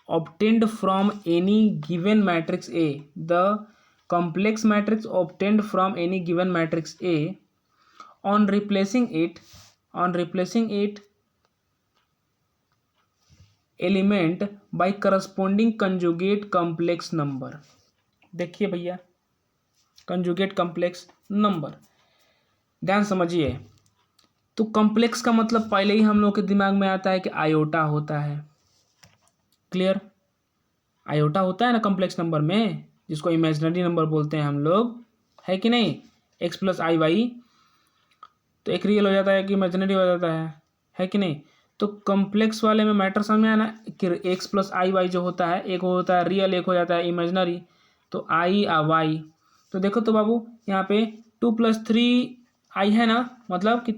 obtained from any given matrix A, the complex matrix obtained from any given matrix A on replacing it element by corresponding conjugate complex number। देखिए भैया कंजुगेट कॉम्प्लेक्स नंबर, ध्यान समझिए। तो कॉम्प्लेक्स का मतलब पहले ही हम लोग के दिमाग में आता है कि आयोटा होता है। क्लियर? आयोटा होता है ना कॉम्प्लेक्स नंबर में, जिसको इमेजिनरी नंबर बोलते हैं हम लोग, है कि नहीं? x प्लस आई वाई, तो एक रियल हो जाता है कि इमेजिनरी हो जाता है कि नहीं? तो कॉम्प्लेक्स वाले में मैटर समझ में आना कि x प्लस आई वाई जो होता है, एक होता है रियल, एक हो जाता है इमेजिनरी, तो आई आ वाई। तो देखो तो बाबू यहाँ पे 2 + 3 आई है ना, मतलब कि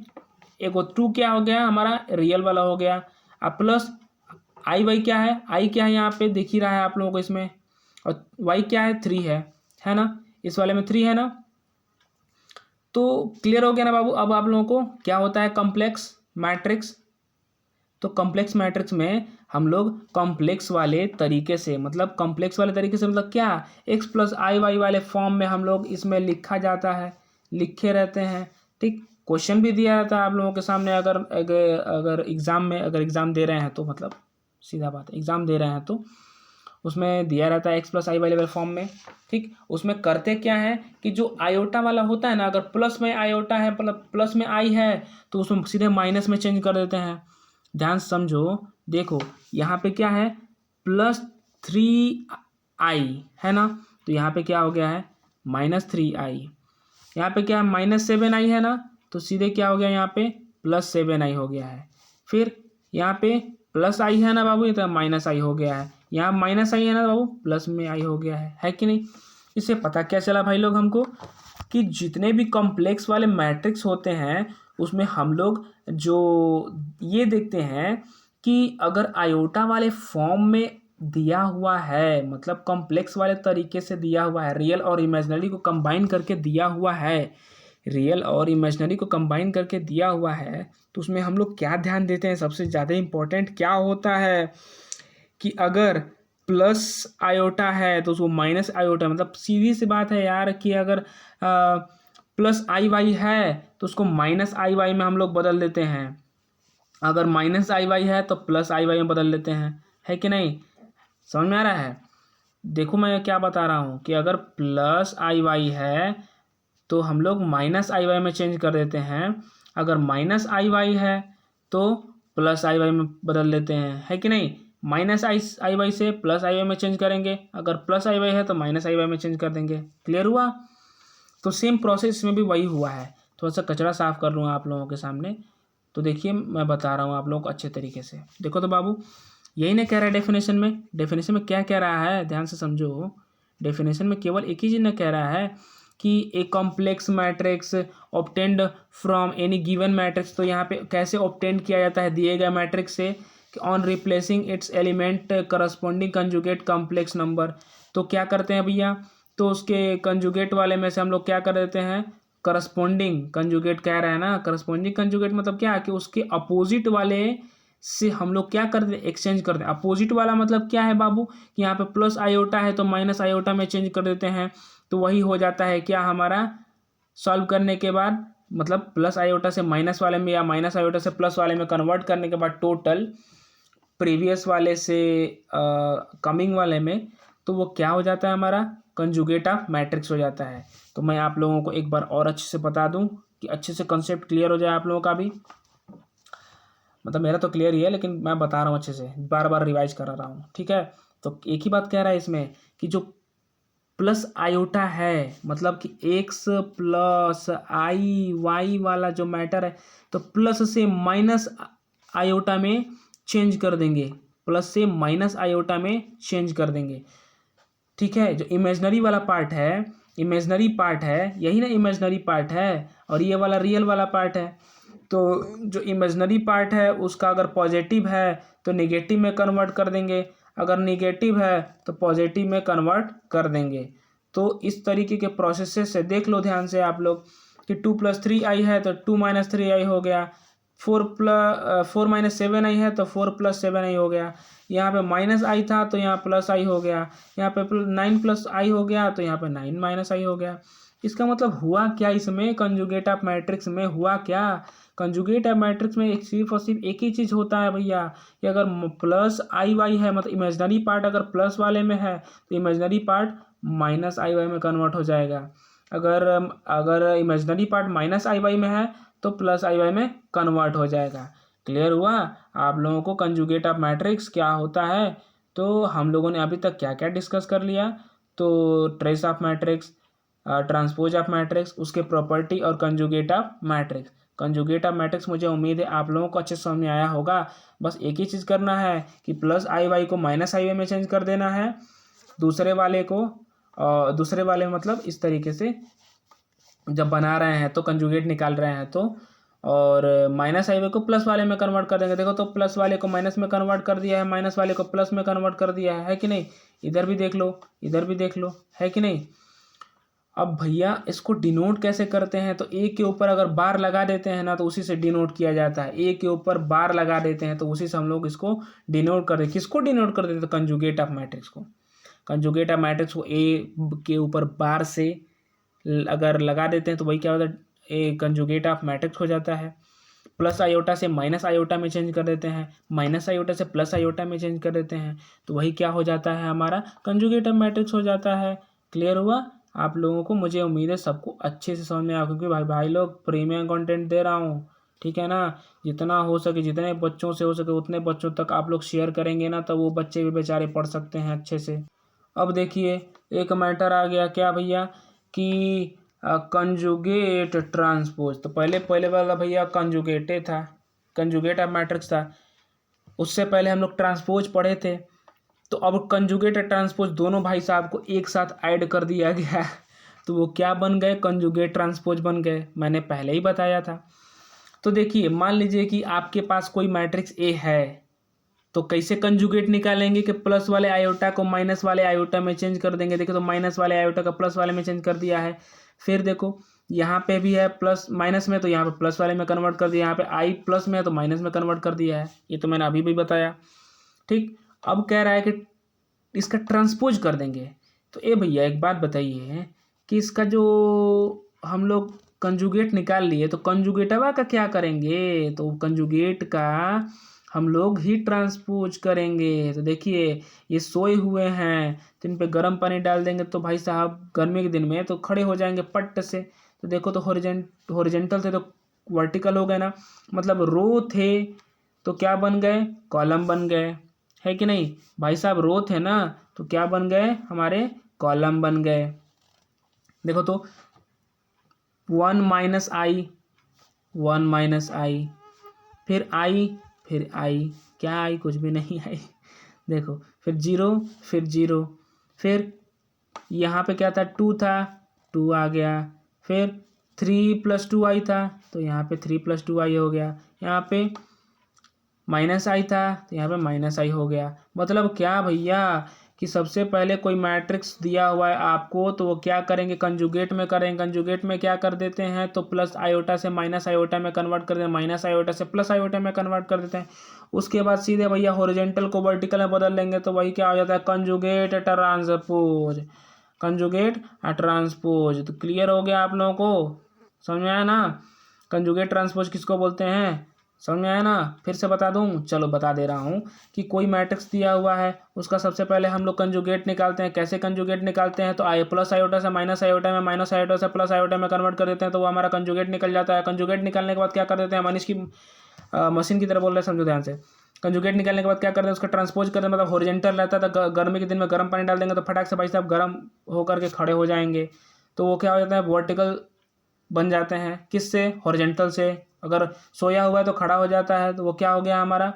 एक 2 क्या हो गया हमारा रियल वाला हो गया, अब प्लस आई वाई क्या है, आई क्या है यहाँ पे दिख ही रहा है आप लोगों को इसमें, और वाई क्या है 3 है ना, इस वाले में 3 है ना। तो क्लियर हो गया ना बाबू? अब आप लोगों को क्या होता है कॉम्प्लेक्स मैट्रिक्स। तो कॉम्प्लेक्स मैट्रिक्स में हम लोग कॉम्प्लेक्स वाले तरीके से, मतलब कॉम्प्लेक्स वाले तरीके से मतलब क्या, x प्लस आई वाई वाले फॉर्म में हम लोग इसमें लिखा जाता है, लिखे रहते हैं। ठीक, क्वेश्चन भी दिया रहता है आप लोगों के सामने, अगर एग्ज़ाम में अगर एग्ज़ाम दे रहे हैं तो, मतलब सीधा बात है एग्ज़ाम दे रहे हैं तो उसमें दिया रहता है x प्लस आई वाले फॉर्म में। ठीक, उसमें करते क्या है कि जो आयोटा वाला होता है ना, अगर प्लस में आयोटा है, मतलब प्लस में आई है, तो उसमें सीधे माइनस में चेंज कर देते हैं। ध्यान समझो, देखो यहाँ पे क्या है +3 आई है ना, तो यहाँ पे क्या हो गया है -3i। यहाँ पे क्या है -7i है ना, तो सीधे क्या हो गया यहाँ पे +7i हो गया है। फिर यहाँ पे +i है ना बाबू, ये तो -i हो गया है। यहाँ -i है ना बाबू, प्लस में i हो गया है कि नहीं। इससे पता क्या चला भाई लोग हमको कि जितने भी कॉम्प्लेक्स वाले मैट्रिक्स होते हैं उसमें हम लोग जो ये देखते हैं कि अगर आयोटा वाले फॉर्म में दिया हुआ है, मतलब कॉम्प्लेक्स वाले तरीके से दिया हुआ है, रियल और इमेजिनरी को कंबाइन करके दिया हुआ है, रियल और इमेजिनरी को कंबाइन करके दिया हुआ है, तो उसमें हम लोग क्या ध्यान देते हैं, सबसे ज़्यादा इम्पोर्टेंट क्या होता है कि अगर प्लस आयोटा है तो उसको माइनस आयोटा, मतलब सीधी सी बात है यार कि अगर प्लस आई वाई है तो उसको माइनस आई वाई में हम लोग बदल देते हैं, अगर माइनस आई वाई है तो प्लस आई वाई में बदल लेते हैं, है कि नहीं। समझ में आ रहा है। देखो मैं क्या बता रहा हूँ कि अगर प्लस आई वाई है तो हम लोग माइनस आई वाई में चेंज कर देते हैं, अगर माइनस आई वाई है तो प्लस आई वाई में बदल लेते हैं, है कि नहीं। माइनस आई वाई से प्लस आई वाई में चेंज करेंगे, अगर प्लस आई वाई है तो माइनस आई वाई में चेंज कर देंगे। क्लियर हुआ। तो सेम प्रोसेस में भी वही हुआ है। थोड़ा सा कचरा साफ कर लूँगा आप लोगों के सामने, तो देखिए मैं बता रहा हूँ आप लोगों को अच्छे तरीके से। देखो तो बाबू यही ना कह रहा है डेफिनेशन में, डेफिनेशन में क्या कह रहा है ध्यान से समझो। डेफिनेशन में केवल एक ही चीज़ ना कह रहा है कि a complex matrix obtained from any given matrix. तो यहाँ पे कैसे ऑब्टेन किया जाता है दिए गए मैट्रिक्स से, on replacing it's element corresponding conjugate complex number. तो क्या करते हैं भैया, तो उसके कंजुगेट वाले में से हम लोग क्या कर देते हैं, करस्पॉन्डिंग कंजुगेट कह रहा है ना, करस्पॉन्डिंग कंजुगेट मतलब क्या कि उसके अपोजिट वाले से हम लोग क्या करते हैं, एक्सचेंज करते हैं। अपोजिट वाला मतलब क्या है बाबू कि यहाँ पे प्लस आयोटा है तो माइनस आयोटा में चेंज कर देते हैं, तो वही हो जाता है क्या हमारा सॉल्व करने के बाद, मतलब प्लस आयोटा से माइनस वाले में या माइनस आयोटा से प्लस वाले में कन्वर्ट करने के बाद टोटल प्रीवियस वाले से कमिंग वाले में, तो वो क्या हो जाता है हमारा कंजुगेट ऑफ मैट्रिक्स हो जाता है। तो मैं आप लोगों को एक बार और अच्छे से बता दूं कि अच्छे से कंसेप्ट क्लियर हो जाए आप लोगों का भी, मतलब मेरा तो क्लियर ही है लेकिन मैं बता रहा हूँ अच्छे से, बार बार रिवाइज करा रहा हूँ, ठीक है। तो एक ही बात कह रहा है इसमें कि जो प्लस आयोटा है, मतलब कि एक्स प्लस आई वाई वाला जो मैटर है, तो प्लस से माइनस आयोटा में चेंज कर देंगे, प्लस से माइनस आयोटा में चेंज कर देंगे, ठीक है। जो इमेजनरी वाला पार्ट है, इमेजनरी पार्ट है यही ना, इमेजनरी पार्ट है, और ये वाला रियल वाला पार्ट है। तो जो इमेजनरी पार्ट है उसका अगर पॉजिटिव है तो नेगेटिव में कन्वर्ट कर देंगे, अगर नेगेटिव है तो पॉजिटिव में कन्वर्ट कर देंगे। तो इस तरीके के प्रोसेस से देख लो ध्यान से आप लोग कि 2 + 3i है तो 2 - 3i हो गया, 4 - 7i है तो 4 + 7i हो गया, यहाँ पे -i था तो यहाँ +i हो गया, यहाँ पे 9 + i हो गया तो यहाँ पे 9 - i हो गया। इसका मतलब हुआ क्या, इसमें कंजुगेट ऑफ मैट्रिक्स में हुआ क्या, कंजुगेट ऑफ मैट्रिक्स में एक सिर्फ और सिर्फ एक ही चीज़ होता है भैया कि अगर प्लस आई वाई है, मतलब इमेजनरी पार्ट अगर प्लस वाले में है तो इमेजनरी पार्ट माइनस आई वाई में कन्वर्ट हो जाएगा, अगर अगर इमेजनरी पार्ट माइनस आई वाई में है तो प्लस आई वाई में कन्वर्ट हो जाएगा। क्लियर हुआ आप लोगों को कंजुगेट ऑफ मैट्रिक्स क्या होता है। तो हम लोगों ने अभी तक क्या क्या डिस्कस कर लिया, तो trace of matrix, transpose of matrix, उसके प्रॉपर्टी और conjugate of matrix. Conjugate of matrix मुझे उम्मीद है आप लोगों को अच्छे समझ में आया होगा। बस एक ही चीज़ करना है कि प्लस आई वाई को माइनस आई वाई में चेंज कर देना है, दूसरे वाले को, दूसरे वाले मतलब इस तरीके से जब बना रहे हैं तो कंजुगेट निकाल रहे हैं तो, और माइनस आई वाई को प्लस वाले में कन्वर्ट कर देंगे। देखो तो प्लस वाले को माइनस में कन्वर्ट कर दिया है, माइनस वाले को प्लस में कन्वर्ट कर दिया है कि नहीं। इधर भी देख लो, इधर भी देख लो, है कि नहीं। अब भैया इसको डिनोट कैसे करते हैं, तो ए के ऊपर अगर बार लगा देते हैं ना तो उसी से डिनोट किया जाता है, ए के ऊपर बार लगा देते हैं तो उसी से हम लोग इसको डिनोट कर देते। किसको डिनोट कर देते हैं, कंजुगेट ऑफ मैट्रिक्स को। कंजुगेट ऑफ मैट्रिक्स को ए के ऊपर बार से अगर लगा देते हैं तो वही क्या होता है, ए कंजुगेट ऑफ मैट्रिक्स हो जाता है। प्लस आयोटा से माइनस आयोटा में चेंज कर देते हैं, माइनस आयोटा से प्लस आयोटा में चेंज कर देते हैं, तो वही क्या हो जाता है हमारा कंजुगेट ऑफ मैट्रिक्स हो जाता है। क्लियर हुआ आप लोगों को, मुझे उम्मीद है सबको अच्छे से समझ में आया, क्योंकि भाई लोग प्रीमियम कंटेंट दे रहा हूँ, ठीक है ना। जितना हो सके, जितने बच्चों से हो सके उतने बच्चों तक आप लोग शेयर करेंगे ना, तो वो बच्चे भी बेचारे पढ़ सकते हैं अच्छे से। अब देखिए एक मैटर आ गया क्या भैया कि कंजुगेट ट्रांसपोज। तो पहले पहले वाला भैया कंजुगेटे था, कंजुगेट ऑफ मैट्रिक्स था। उससे पहले हम लोग ट्रांसपोज पढ़े थे। तो अब कंजुगेट और ट्रांसपोज दोनों भाई साहब को एक साथ ऐड कर दिया गया तो वो क्या बन गए, कंजुगेट ट्रांसपोज बन गए। मैंने पहले ही बताया था। तो देखिए मान लीजिए कि आपके पास कोई मैट्रिक्स ए है, तो कैसे कंजुगेट निकालेंगे कि प्लस वाले आयोटा को माइनस वाले आयोटा में चेंज कर देंगे। देखो तो माइनस वाले आयोटा का प्लस वाले में चेंज कर दिया है। फिर देखो यहाँ पे भी है प्लस माइनस में, तो यहाँ पे प्लस वाले में कन्वर्ट कर दिया। यहाँ पे आई प्लस में है तो माइनस में कन्वर्ट कर दिया है। ये तो मैंने अभी भी बताया। ठीक, अब कह रहा है कि इसका ट्रांसपोज कर देंगे। तो ए भैया एक बात बताइए कि इसका जो हम लोग कंजुगेट निकाल लिए, तो कंजुगेटवा का क्या करेंगे। तो कंजुगेट का हम लोग ही ट्रांसपोज करेंगे। तो देखिए ये सोए हुए हैं, तो इन पे गर्म पानी डाल देंगे तो भाई साहब गर्मी के दिन में तो खड़े हो जाएंगे पट्ट से। तो देखो तो हॉरिजेंटल थे तो वर्टिकल हो गए ना, मतलब रो थे तो क्या बन गए, कॉलम बन गए, है कि नहीं भाई साहब। रो थे ना तो क्या बन गए, हमारे कॉलम बन गए। देखो तो 1 माइनस आई, 1 माइनस आई, फिर आई, फिर आई, क्या आई, कुछ भी नहीं आई। देखो फिर जीरो, फिर जीरो, फिर यहाँ पे क्या था, 2 था, 2 आ गया। फिर 3 + 2 आई था तो यहाँ पे 3 + 2 आई हो गया। यहाँ पे माइनस आई था तो यहाँ पे माइनस आई हो गया। मतलब क्या भैया कि सबसे पहले कोई मैट्रिक्स दिया हुआ है आपको, तो वो क्या करेंगे, कंजुगेट में करेंगे। कंजुगेट में क्या कर देते हैं, तो प्लस आयोटा से माइनस आयोटा में कन्वर्ट कर देते हैं, माइनस आयोटा से प्लस आयोटा में कन्वर्ट कर देते हैं। उसके बाद सीधे भैया हॉरिजॉन्टल को वर्टिकल में बदल लेंगे तो वही क्या हो जाता है, कंजुगेट ट्रांसपोज, कंजुगेट ट्रांसपोज। तो क्लियर हो गया आप लोगों को, समझ में आया ना। कंजुगेट ट्रांसपोज किसको बोलते हैं, समझ में आया ना। फिर से बता दूं, चलो बता दे रहा हूं कि कोई मैट्रिक्स दिया हुआ है, उसका सबसे पहले हम लोग कंजुगेट निकालते हैं। कैसे कंजुगेट निकालते हैं, तो आई प्लस आयोटा से माइनस आयोटा में, माइनस आयोटा से प्लस आयोटा में कन्वर्ट कर देते हैं तो वो हमारा कंजुगेट निकल जाता है। कंजुगेट निकालने के बाद क्या कर देते हैं, मनीष की मशीन की तरह बोल रहे हैं, समझो ध्यान से। कंजुगेट निकालने के बाद क्या करते हैं, उसका ट्रांसपोज करते हैं, मतलब हॉरिजॉन्टल रहता है तो गर्मी के दिन में गर्म पानी डाल देंगे तो फटाक से भाई साहब गर्म होकर के खड़े हो जाएंगे। तो वो क्या हो जाता है, वर्टिकल बन जाते हैं। किससे, हॉरिजॉन्टल से। अगर सोया हुआ है तो खड़ा हो जाता है, तो वो क्या हो गया हमारा,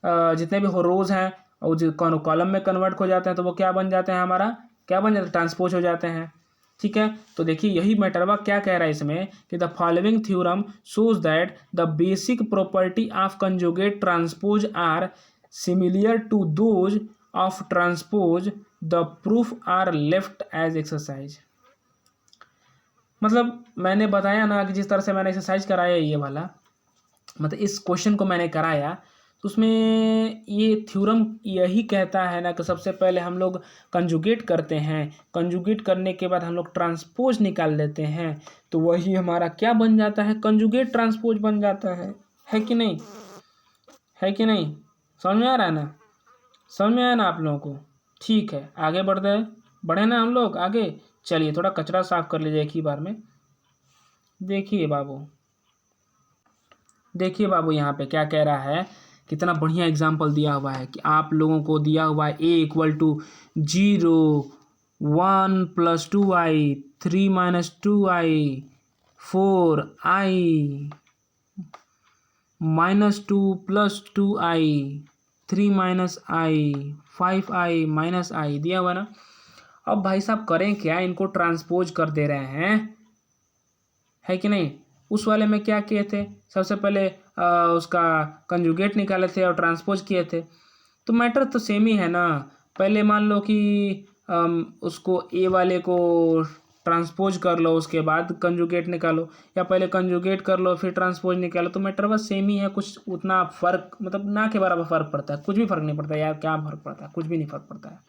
जितने भी रोज हैं और जो कॉलम में कन्वर्ट हो जाते हैं तो वो क्या बन जाते हैं, हमारा क्या बन जाता है, ट्रांसपोज हो जाते हैं। ठीक है, तो देखिए यही मैटरवा क्या कह रहा है इसमें कि the following theorem shows that the basic property of conjugate transpose are similar to those of transpose, the proof are left as exercise. मतलब मैंने बताया ना कि जिस तरह से मैंने एक्सरसाइज कराया ये वाला, मतलब इस क्वेश्चन को मैंने कराया, तो उसमें ये थ्योरम यही कहता है ना कि सबसे पहले हम लोग कंजुगेट करते हैं, कंजुगेट करने के बाद हम लोग ट्रांसपोज निकाल लेते हैं तो वही हमारा क्या बन जाता है, कंजुगेट ट्रांसपोज बन जाता है कि नहीं, है कि नहीं। समझ में आ रहा है ना, समझ में आया ना आप लोगों को। ठीक है, आगे बढ़े ना हम लोग आगे। चलिए थोड़ा कचरा साफ कर लीजिए एक ही बार में। देखिए बाबू, देखिए बाबू यहाँ पे क्या कह रहा है, कितना बढ़िया एग्जाम्पल दिया हुआ है कि आप लोगों को दिया हुआ है ए equal to 0, 1 + 2i, 3 - 2i, 4i, -2 + 2i, 3 - i, 5i - i दिया हुआ ना। अब भाई साहब करें क्या, इनको ट्रांसपोज कर दे रहे हैं, है कि नहीं। उस वाले में क्या किए थे, सबसे पहले उसका कंजुगेट निकाले थे और ट्रांसपोज किए थे। तो मैटर तो सेम ही है ना। पहले मान लो कि उसको ए वाले को ट्रांसपोज कर लो, उसके बाद कंजुगेट निकालो, या पहले कंजुगेट कर लो फिर ट्रांसपोज निकालो, तो मैटर बस सेम ही है। कुछ उतना फ़र्क, मतलब ना के बराबर फ़र्क पड़ता है, कुछ भी फ़र्क नहीं पड़ता यार, क्या फ़र्क पड़ता है, कुछ भी नहीं फ़र्क पड़ता है।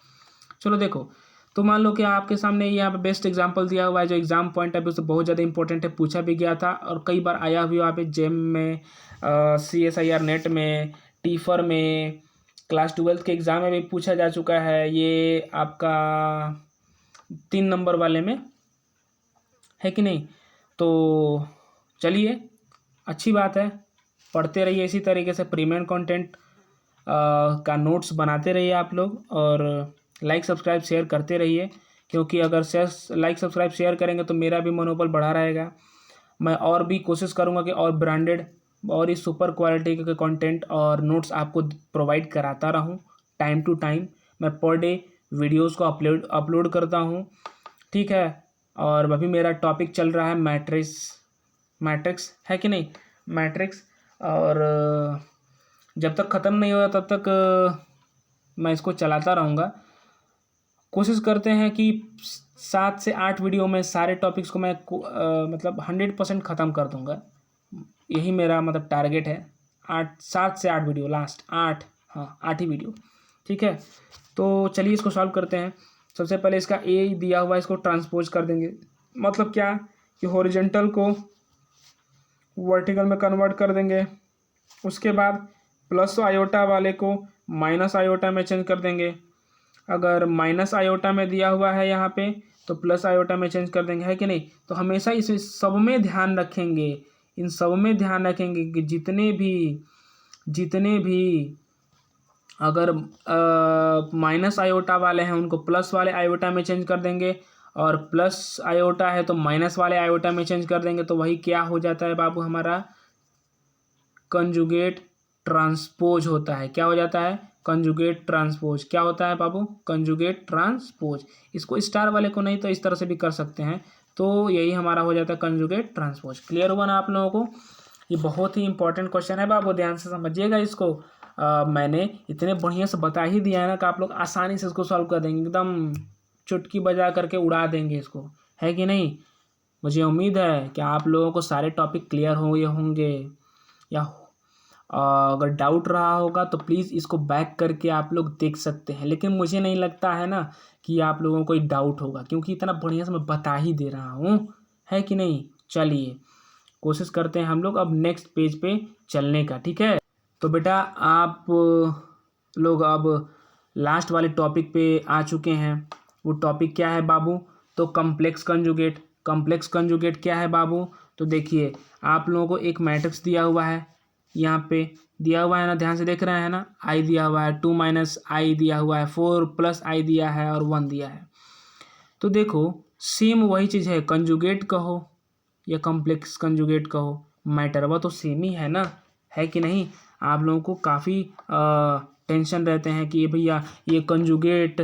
चलो देखो, तो मान लो कि आपके सामने यहाँ पे बेस्ट एग्जांपल दिया हुआ है, जो एग्जाम पॉइंट ऑफ व्यू से बहुत ज़्यादा इंपॉर्टेंट है, पूछा भी गया था और कई बार आया भी यहाँ पे जेम में, CSIR नेट में, टीफर में, क्लास 12 के एग्ज़ाम में भी पूछा जा चुका है। ये आपका 3 नंबर वाले में, है कि नहीं। तो चलिए अच्छी बात है, पढ़ते रहिए इसी तरीके से, प्रीमियम कंटेंट का नोट्स बनाते रहिए आप लोग। और लाइक सब्सक्राइब शेयर करते रहिए, क्योंकि अगर लाइक सब्सक्राइब शेयर करेंगे तो मेरा भी मनोबल बढ़ा रहेगा। मैं और भी कोशिश करूँगा कि और ब्रांडेड और इस सुपर क्वालिटी के कंटेंट और नोट्स आपको प्रोवाइड कराता रहूँ टाइम टू टाइम। मैं पर डे वीडियोज़ को अपलोड करता हूँ, ठीक है। और अभी मेरा टॉपिक चल रहा है मैट्रिक्स है कि नहीं, मैट्रिक्स। और जब तक ख़त्म नहीं होगा तब तक मैं इसको चलाता रहूँगा। कोशिश करते हैं कि 7 से 8 वीडियो में सारे टॉपिक्स को मैं मतलब 100% ख़त्म कर दूँगा। यही मेरा मतलब टारगेट है। 7 से 8 वीडियो, लास्ट 8, हाँ 8 ही वीडियो, ठीक है। तो चलिए इसको सॉल्व करते हैं। सबसे पहले इसका ए दिया हुआ है, इसको ट्रांसपोज कर देंगे। मतलब क्या कि हॉरिजॉन्टल को वर्टिकल में कन्वर्ट कर देंगे। उसके बाद प्लस आयोटा वाले को माइनस आयोटा में चेंज कर देंगे। अगर माइनस आयोटा में दिया हुआ है यहाँ पे तो प्लस आयोटा में चेंज कर देंगे, है कि नहीं। तो हमेशा इस सब में ध्यान रखेंगे, इन सब में ध्यान रखेंगे कि जितने भी अगर माइनस आयोटा वाले हैं उनको प्लस वाले आयोटा में चेंज कर देंगे, और प्लस आयोटा है तो माइनस वाले आयोटा में चेंज कर देंगे। तो वही क्या हो जाता है बाबू, हमारा कंजुगेट ट्रांसपोज होता है। क्या हो जाता है, कंजुगेट ट्रांसपोज। क्या होता है बाबू, कंजुगेट ट्रांसपोज। इसको स्टार वाले को नहीं तो इस तरह से भी कर सकते हैं। तो यही हमारा हो जाता है कंजुगेट ट्रांसपोज। क्लियर हुआ ना आप लोगों को। ये बहुत ही इंपॉर्टेंट क्वेश्चन है बाबू, ध्यान से समझिएगा इसको। मैंने इतने बढ़िया से बता ही दिया है ना कि आप लोग आसानी से इसको सॉल्व कर देंगे, एकदम चुटकी बजा करके उड़ा देंगे इसको, है कि नहीं। मुझे उम्मीद है कि आप लोगों को सारे टॉपिक क्लियर होंगे, या अगर डाउट रहा होगा तो प्लीज़ इसको बैक करके आप लोग देख सकते हैं। लेकिन मुझे नहीं लगता है ना कि आप लोगों को कोई डाउट होगा, क्योंकि इतना बढ़िया से मैं बता ही दे रहा हूँ, है कि नहीं। चलिए कोशिश करते हैं हम लोग अब नेक्स्ट पेज पे चलने का, ठीक है। तो बेटा आप लोग अब लास्ट वाले टॉपिक पे आ चुके हैं। वो टॉपिक क्या है बाबू, तो कम्प्लेक्स कंजुगेट क्या है बाबू। तो देखिए आप लोगों को एक मैट्रिक्स दिया हुआ है, यहाँ पे दिया हुआ है ना, ध्यान से देख रहे हैं ना। आई दिया हुआ है, 2 माइनस आई दिया हुआ है, 4 प्लस आई दिया है, और 1 दिया है। तो देखो सेम वही चीज़ है, कंजुगेट कहो या कॉम्प्लेक्स कंजुगेट कहो, मैटरवा तो सेम ही है ना, है कि नहीं। आप लोगों को काफ़ी टेंशन रहते हैं कि भैया ये कंजुगेट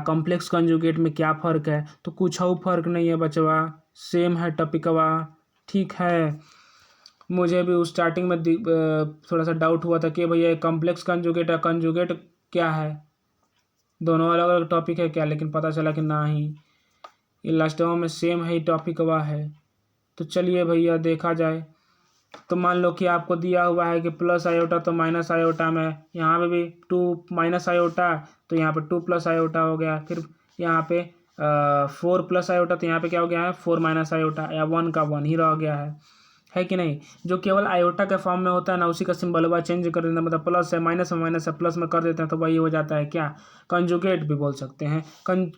कॉम्प्लेक्स कंजुगेट में क्या फ़र्क है। तो कुछ और फ़र्क नहीं है बचवा, सेम है टॉपिकवा, ठीक है। मुझे भी उस स्टार्टिंग में थोड़ा सा डाउट हुआ था कि भैया कॉम्प्लेक्स कंजुगेट है, कंजुगेट क्या है, दोनों अलग अलग टॉपिक है क्या। लेकिन पता चला कि ना ही, ये लास्टों में सेम है ही टॉपिकवा है। तो चलिए भैया देखा जाए। तो मान लो कि आपको दिया हुआ है कि प्लस आयोटा तो माइनस आयोटा में, यहाँ पे भी 2 माइनस आयोटा तो यहाँ पे 2 प्लस आयोटा हो गया। फिर यहाँ पे 4 प्लस आयोटा तो यहाँ पे क्या हो गया है, 4 माइनस आयोटा, या 1 का 1 ही रह गया है कि नहीं। जो केवल आयोटा के फॉर्म में होता है ना, उसी का सिंबल हुआ चेंज कर देना, मतलब प्लस है माइनस है प्लस में कर देते हैं, तो वही हो जाता है क्या, कंजुगेट भी बोल सकते हैं,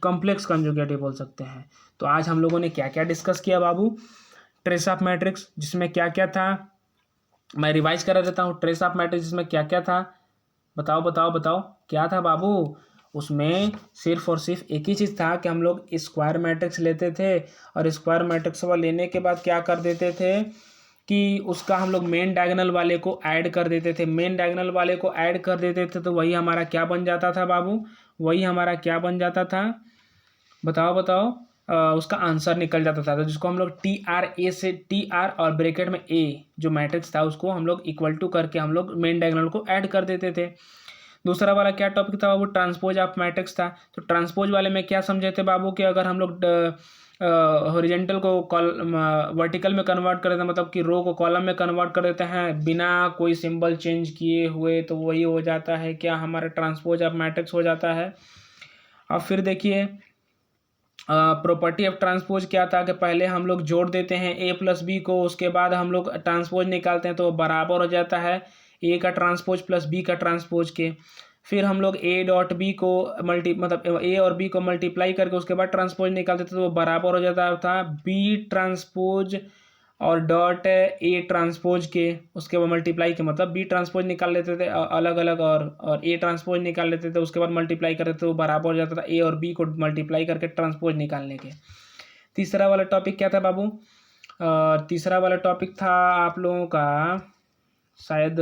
कॉम्प्लेक्स कंजुगेट भी बोल सकते हैं। तो आज हम लोगों ने क्या क्या डिस्कस किया बाबू, ट्रेस ऑफ मैट्रिक्स जिसमें क्या क्या था, मैं रिवाइज करा देता हूँ। ट्रेस ऑफ मैट्रिक्स जिसमें क्या क्या था, बताओ क्या था बाबू। उसमें सिर्फ और सिर्फ एक ही चीज़ था कि हम लोग स्क्वायर मैट्रिक्स लेते थे, और स्क्वायर मैट्रिक्स वाला लेने के बाद क्या कर देते थे कि उसका हम लोग मेन डायगोनल वाले को ऐड कर देते थे। मेन डायगोनल वाले को ऐड कर देते थे तो वही हमारा क्या बन जाता था बाबू, वही हमारा क्या बन जाता था, बताओ। उसका आंसर निकल जाता था। तो जिसको हम लोग TRA से, TR और ब्रैकेट में A जो मैट्रिक्स था उसको हम लोग इक्वल टू करके हम लोग मेन डायगोनल को ऐड कर देते थे। दूसरा वाला क्या टॉपिक था बाबू, ट्रांसपोज ऑफ मैट्रिक्स था। तो ट्रांसपोज वाले में क्या समझे थे बाबू कि अगर हम लोग हॉरिजॉन्टल को वर्टिकल में कन्वर्ट कर देते हैं, मतलब कि रो को कॉलम में कन्वर्ट कर देते हैं बिना कोई सिंबल चेंज किए हुए, तो वही हो जाता है क्या, हमारा ट्रांसपोज ऑफ मैट्रिक्स हो जाता है। अब फिर देखिए प्रॉपर्टी ऑफ ट्रांसपोज क्या था कि पहले हम लोग जोड़ देते हैं A प्लस बी को, उसके बाद हम लोग ट्रांसपोज निकालते हैं तो बराबर हो जाता है A का ट्रांसपोज प्लस B का ट्रांसपोज के। फिर हम लोग A डॉट B को मतलब A और B को मल्टीप्लाई करके उसके बाद ट्रांसपोज निकालते थे तो वो बराबर हो जाता था B ट्रांसपोज और डॉट ए ट्रांसपोज के उसके बाद मल्टीप्लाई के, मतलब बी ट्रांसपोज निकाल लेते थे अलग अलग, और ए ट्रांसपोज निकाल लेते थे, उसके बाद मल्टीप्लाई करते थे तो बराबर हो जाता था ए और बी को मल्टीप्लाई करके ट्रांसपोज निकालने के। तीसरा वाला टॉपिक क्या था बाबू? तीसरा वाला टॉपिक था आप लोगों का शायद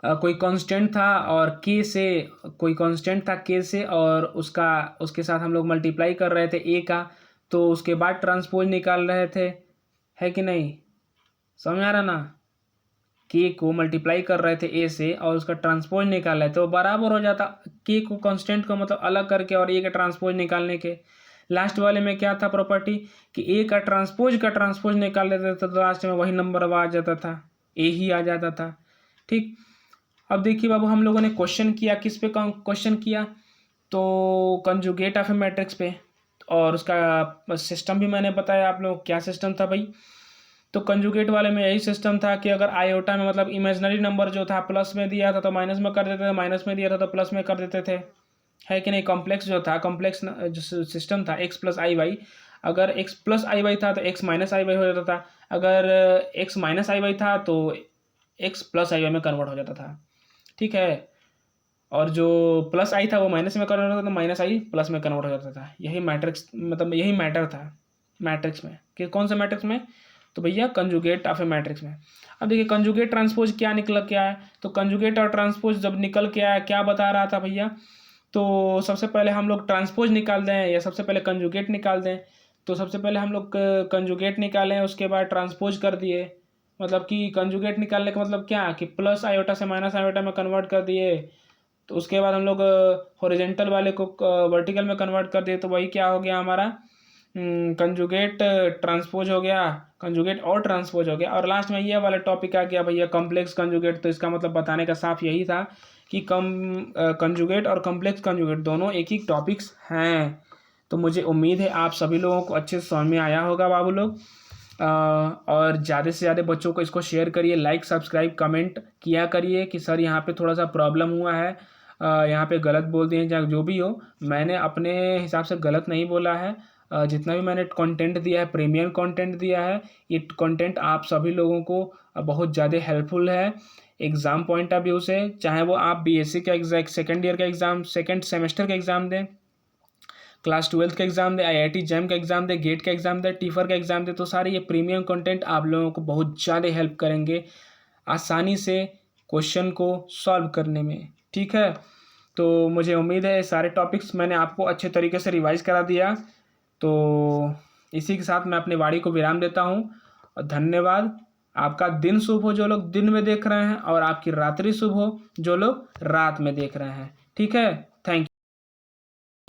कोई कांस्टेंट था और के से, कोई कांस्टेंट था के से, और उसके साथ हम लोग मल्टीप्लाई कर रहे थे ए का, तो उसके बाद ट्रांसपोज निकाल रहे थे, है कि नहीं? समझ आ रहा ना? के को मल्टीप्लाई कर रहे थे ए से और उसका ट्रांसपोज निकाल रहे थे, तो बराबर हो जाता के को कांस्टेंट को मतलब अलग करके और ए का ट्रांसपोज निकालने के। लास्ट वाले में क्या था प्रॉपर्टी कि ए का ट्रांसपोज निकाल लेते थे तो लास्ट में वही नंबर आ जाता था, ए ही आ जाता था। ठीक, अब देखिए बाबू हम लोगों ने क्वेश्चन किया, किस पे क्वेश्चन किया? तो कंजुगेट ऑफ ए मैट्रिक्स पे, और उसका सिस्टम भी मैंने बताया आप लोग क्या सिस्टम था भाई। तो कंजुगेट वाले में यही सिस्टम था कि अगर आयोटा में मतलब इमेजिनरी नंबर जो था प्लस में दिया था तो माइनस में कर देते थे, माइनस में दिया था तो प्लस में कर देते थे, है कि नहीं? कॉम्प्लेक्स जो था, कॉम्प्लेक्स जो सिस्टम था एक्स प्लस आई वाई, अगर एक्स प्लस आई वाई था तो एक्स माइनस आई वाई हो जाता था, अगर एक्स माइनस आई वाई था तो एक्स प्लस आई वाई में कन्वर्ट हो जाता था। ठीक है, और जो प्लस आई था वो माइनस में कन्वर्ट होता था, तो माइनस आई प्लस में कन्वर्ट हो जाता था। यही मैट्रिक्स मतलब यही मैटर था मैट्रिक्स में, कि कौन सा मैट्रिक्स में? तो भैया कंजुगेट ऑफ ए मैट्रिक्स में। अब देखिए कंजुगेट ट्रांसपोज क्या निकल के आया, तो कंजुगेट और ट्रांसपोज जब निकल के आया क्या बता रहा था भैया? तो सबसे पहले हम लोग ट्रांसपोज निकाल दें या सबसे पहले कंजुगेट निकाल दें? तो सबसे पहले हम लोग कंजुगेट निकालें, उसके बाद ट्रांसपोज कर दिए, मतलब कि कंजुगेट निकालने का मतलब क्या कि प्लस आयोटा से माइनस आयोटा में कन्वर्ट कर दिए, तो उसके बाद हम लोग हॉरिजेंटल वाले को वर्टिकल में कन्वर्ट कर दिए, तो वही क्या हो गया हमारा कंजुगेट ट्रांसपोज हो गया, कंजुगेट और ट्रांसपोज हो गया। और लास्ट में ये वाला टॉपिक आ गया भैया कॉम्प्लेक्स कंजुगेट। तो इसका मतलब बताने का साफ यही था कि कंजुगेट और कॉम्प्लेक्स कंजुगेट दोनों एक ही टॉपिक्स हैं। तो मुझे उम्मीद है आप सभी लोगों को अच्छे से समझ में आया होगा बाबू लोग। और ज़्यादा से ज़्यादा बच्चों को इसको शेयर करिए, लाइक सब्सक्राइब कमेंट किया करिए कि सर यहाँ पे थोड़ा सा प्रॉब्लम हुआ है, यहाँ पे गलत बोल दिए या जो भी हो, मैंने अपने हिसाब से गलत नहीं बोला है। जितना भी मैंने कंटेंट दिया है प्रीमियम कंटेंट दिया है, ये कंटेंट आप सभी लोगों को बहुत ज़्यादा हेल्पफुल है एग्ज़ाम पॉइंट ऑफ व्यू से, चाहे वो आप बीएससी का एग्जाम सेकेंड ईयर का एग्ज़ाम सेकेंड सेमेस्टर का एग्ज़ाम दें, क्लास 12 का एग्ज़ाम दे, IIT जैम का एग्ज़ाम दे, गेट का एग्ज़ाम दे, टीफर का एग्ज़ाम दे, तो सारे ये प्रीमियम कंटेंट आप लोगों को बहुत ज़्यादा हेल्प करेंगे आसानी से क्वेश्चन को सॉल्व करने में। ठीक है, तो मुझे उम्मीद है सारे टॉपिक्स मैंने आपको अच्छे तरीके से रिवाइज करा दिया। तो इसी के साथ मैं अपने वाणी को विराम देता हूँ और धन्यवाद। आपका दिन शुभ हो जो लोग दिन में देख रहे हैं, और आपकी रात्रि शुभ हो जो लोग रात में देख रहे हैं। ठीक है।